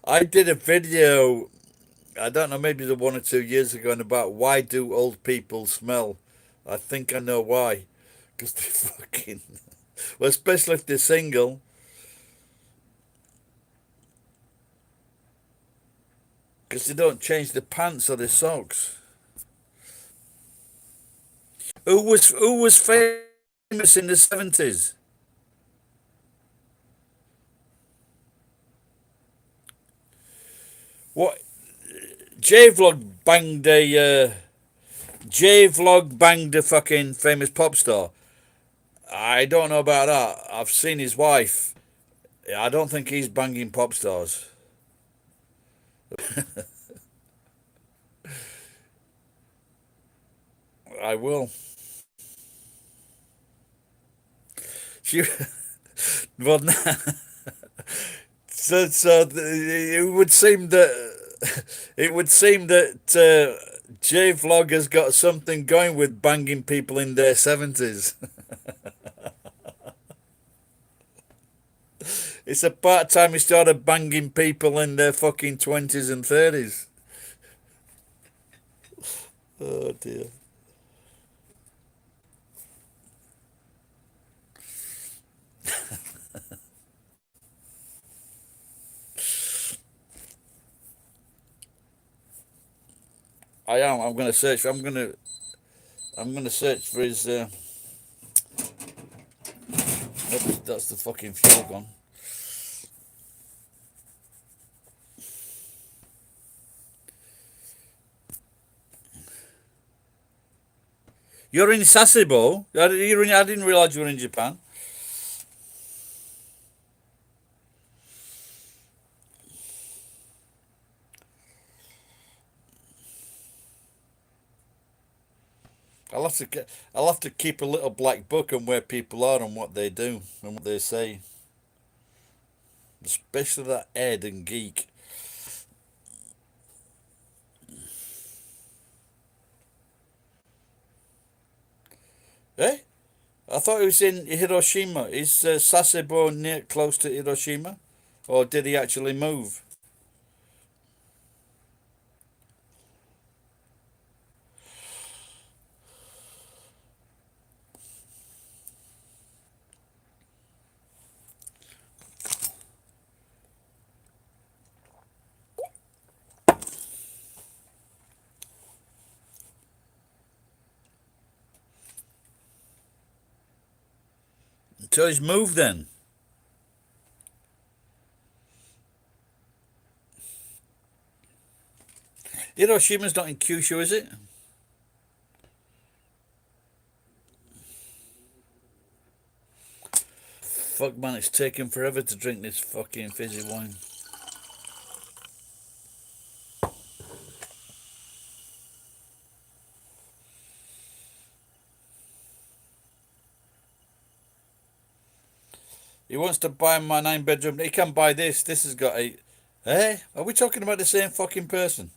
I did a video, I don't know, maybe the 1 or 2 years ago, and about why do old people smell. I think I know why. Because they fucking, well, especially if they're single, because they don't change their pants or their socks. Who was famous in the 70s? What J Vlog banged a J Vlog banged a fucking famous pop star. I don't know about that. I've seen his wife. I don't think he's banging pop stars. I will. She, well, it would seem that J Vlog has got something going with banging people in their 70s. It's about time he started banging people in their fucking 20s and 30s. Oh dear. I am. I'm gonna search. I'm gonna search for his. Oops, that's the fucking fuel gone. You're in Sasebo. I didn't realize you were in Japan. I'll have to keep a little black book on where people are and what they do and what they say. Especially that Ed and Geek. Eh? I thought he was in Hiroshima. Is Sasebo near close to Hiroshima, or did he actually move? So he's moved then. Hiroshima's not in Kyushu, is it? Fuck man, it's taking forever to drink this fucking fizzy wine. He wants to buy my 9 bedroom. He can buy this. This has got a. Eh? Are we talking about the same fucking person?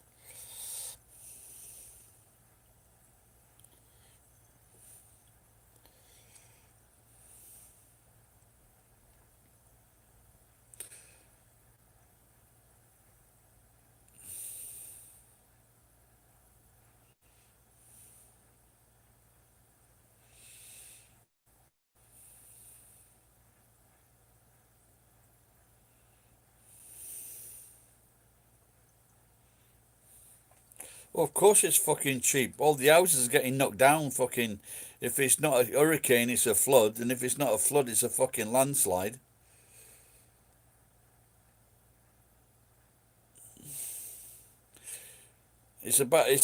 Well, of course it's fucking cheap. All the houses are getting knocked down. Fucking, if it's not a hurricane, it's a flood, and if it's not a flood, it's a fucking landslide. It's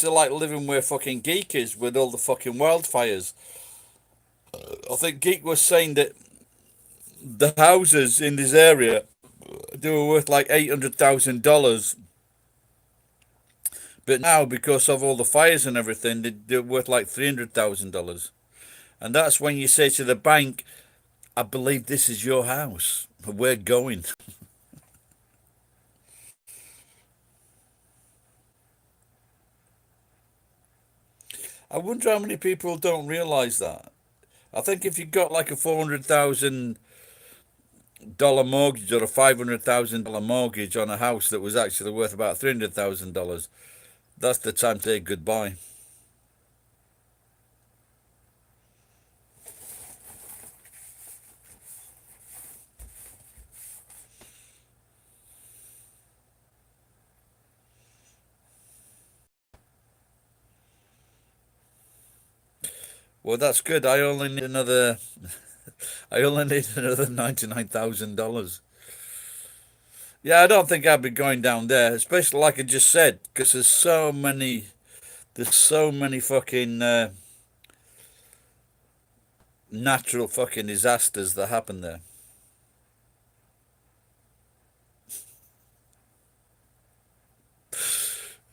like living where fucking Geek is with all the fucking wildfires. I think Geek was saying that the houses in this area they were worth like $800,000, but now because of all the fires and everything, they're worth like $300,000. And that's when you say to the bank, "I believe this is your house. We're going." I wonder how many people don't realise that. I think if you got like a $400,000 mortgage or a $500,000 mortgage on a house that was actually worth about $300,000, that's the time to say goodbye. Well, that's good. I only need another. I only need another $99,000. Yeah, I don't think I'd be going down there, especially like I just said, because there's so many fucking natural fucking disasters that happen there.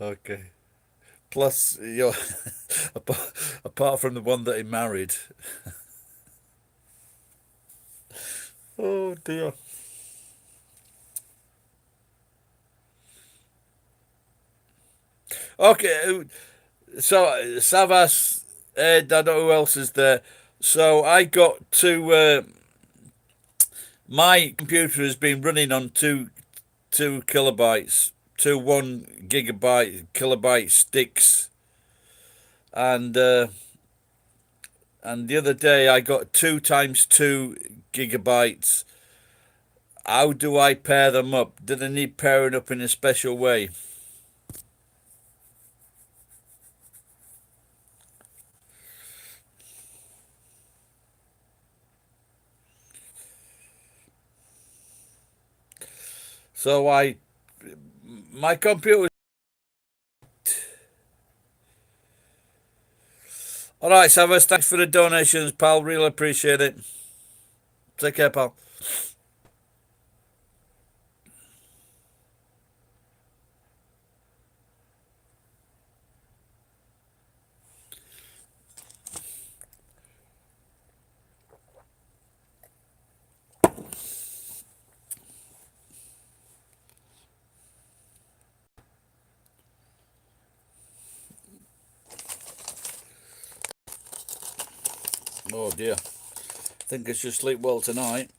Okay. Plus, apart from the one that he married. Oh dear. Okay, so Savas, Ed, I don't know who else is there. So I got to my computer has been running on two kilobytes, two 1 gigabyte kilobyte sticks, and the other day I got 2 times 2 gigabytes. How do I pair them up? Do they need pairing up in a special way? So my computer. All right, Savas, thanks for the donations, pal. Really appreciate it. Take care, pal. Oh dear. I think I should sleep well tonight.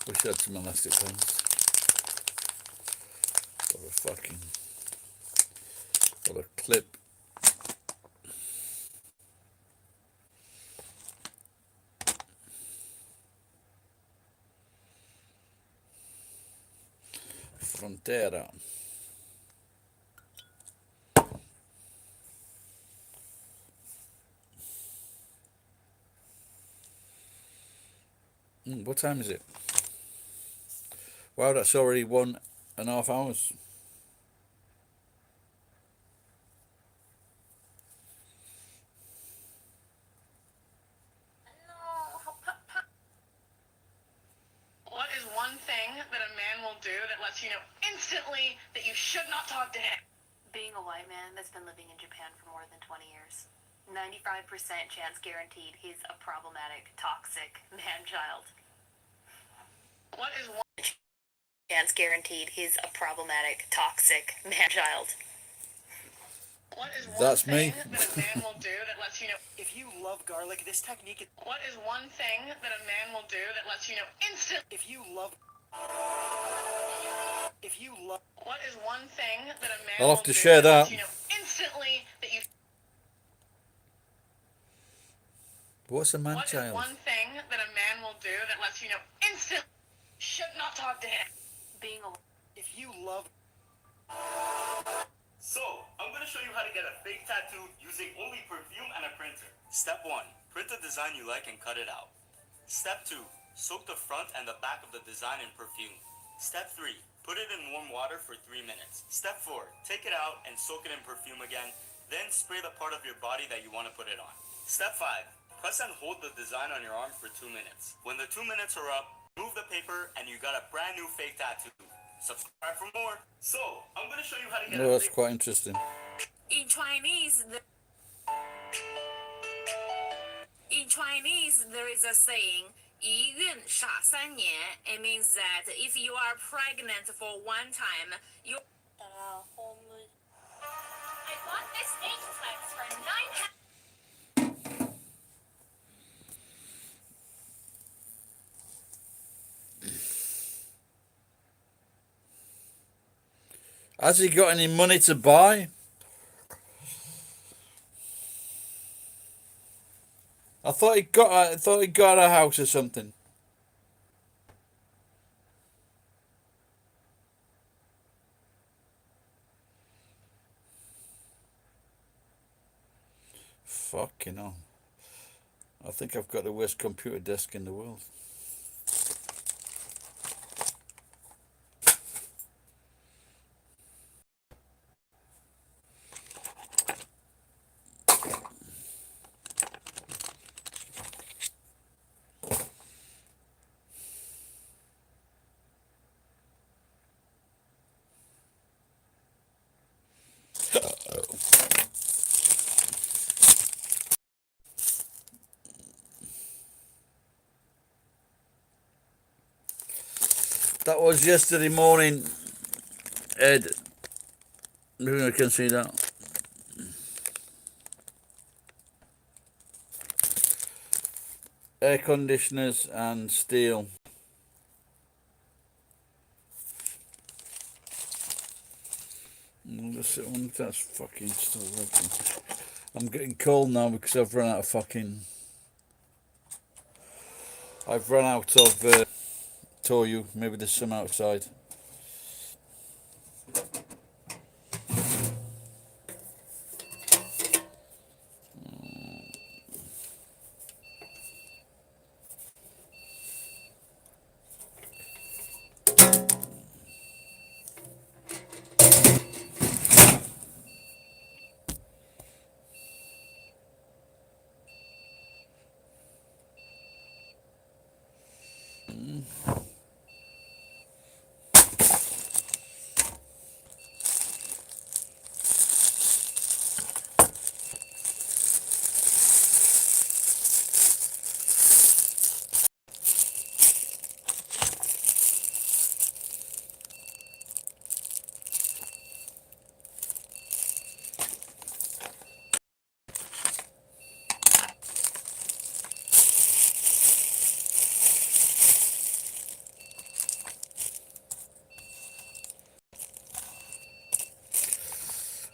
Wish I had some elastic bands. Or a fucking. Or a clip. Frontera. What time is it? Wow, that's already 1.5 hours. What is one thing that a man will do that lets you know instantly that you should not talk to him? Being a white man that's been living in Japan for more than 20 years. 95% chance guaranteed he's a problematic, toxic man-child. What is one Chance guaranteed he's a problematic, toxic man-child. What is one That's thing me. that a man will do that lets you know? If you love garlic, this technique is. What is one thing that a man will do that lets you know instantly? If you love. If you love. What is one thing that a man I'll will have to do share that lets that. you know instantly that you? What's a man What is child? one thing that a man will do that lets you know instantly? talk to him. Being a If you love So, I'm gonna show you how to get a fake tattoo using only perfume and a printer. Step 1. Print the design you like and cut it out. Step 2. Soak the front and the back of the design in perfume. Step 3. Put it in warm water for 3 minutes. Step 4. Take it out and soak it in perfume again. Then spray the part of your body that you want to put it on. Step 5. Press and hold the design on your arm for 2 minutes. When the 2 minutes are up, remove the paper and you got a brand new fake tattoo. Subscribe for more. So, I'm gonna show you how to get Oh, a that's fake quite interesting. in Chinese, there is a saying, 一孕傻三年. It means that if you are pregnant for one time, you. I bought this Eightplex for £9. Has he got any money to buy? I thought he got a house or something. Fucking hell. I think I've got the worst computer desk in the world. That was yesterday morning, Ed. Maybe I can see that. Air conditioners and steel. That's fucking still working. I'm getting cold now because I've run out of toyu. Maybe there's some outside.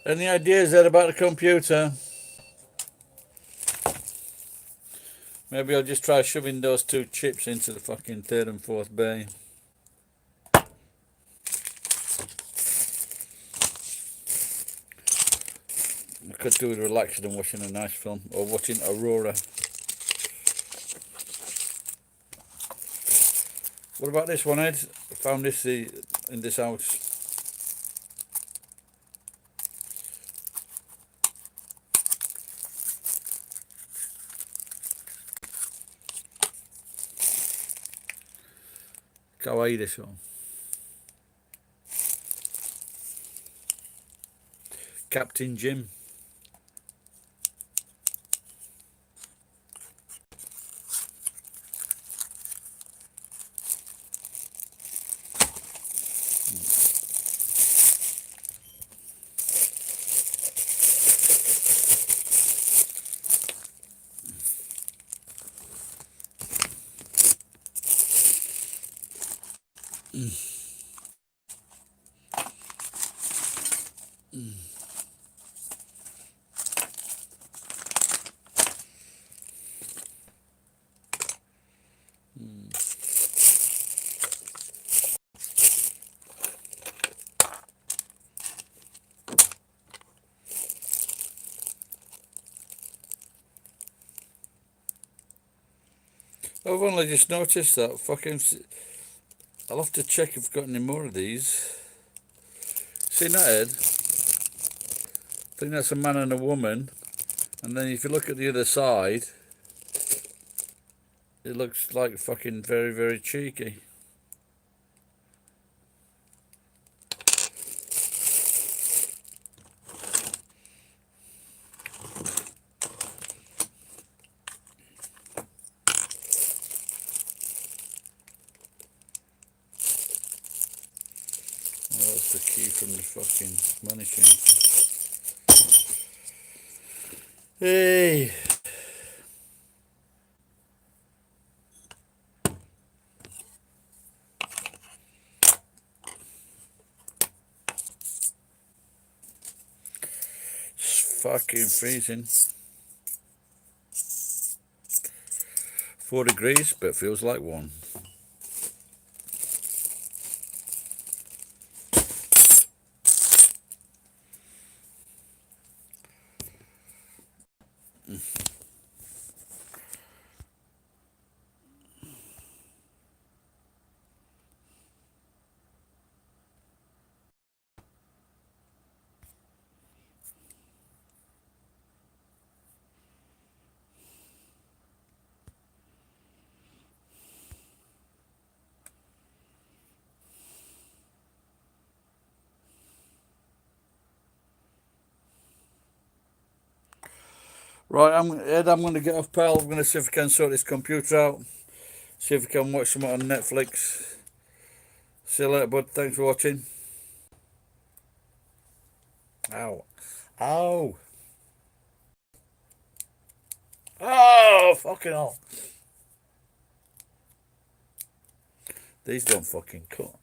Any ideas there about the computer? Maybe I'll just try shoving those two chips into the fucking third and fourth bay. I could do with relaxing and watching a nice film or watching Aurora. What about this one, Ed? I found this in this house. Kawaii this one. Captain Jim. I've only just noticed that. Fucking. I'll have to check if I've got any more of these. See that head? I think that's a man and a woman. And then if you look at the other side, it looks like fucking very, very cheeky. Well, that's the key from the fucking money changer. Hey. It's fucking freezing. 4 degrees, but feels like 1. Right, Ed, I'm going to get off, pal. I'm going to see if I can sort this computer out. See if I can watch something on Netflix. See you later, bud. Thanks for watching. Ow. Ow. Oh, fucking hell. These don't fucking cut.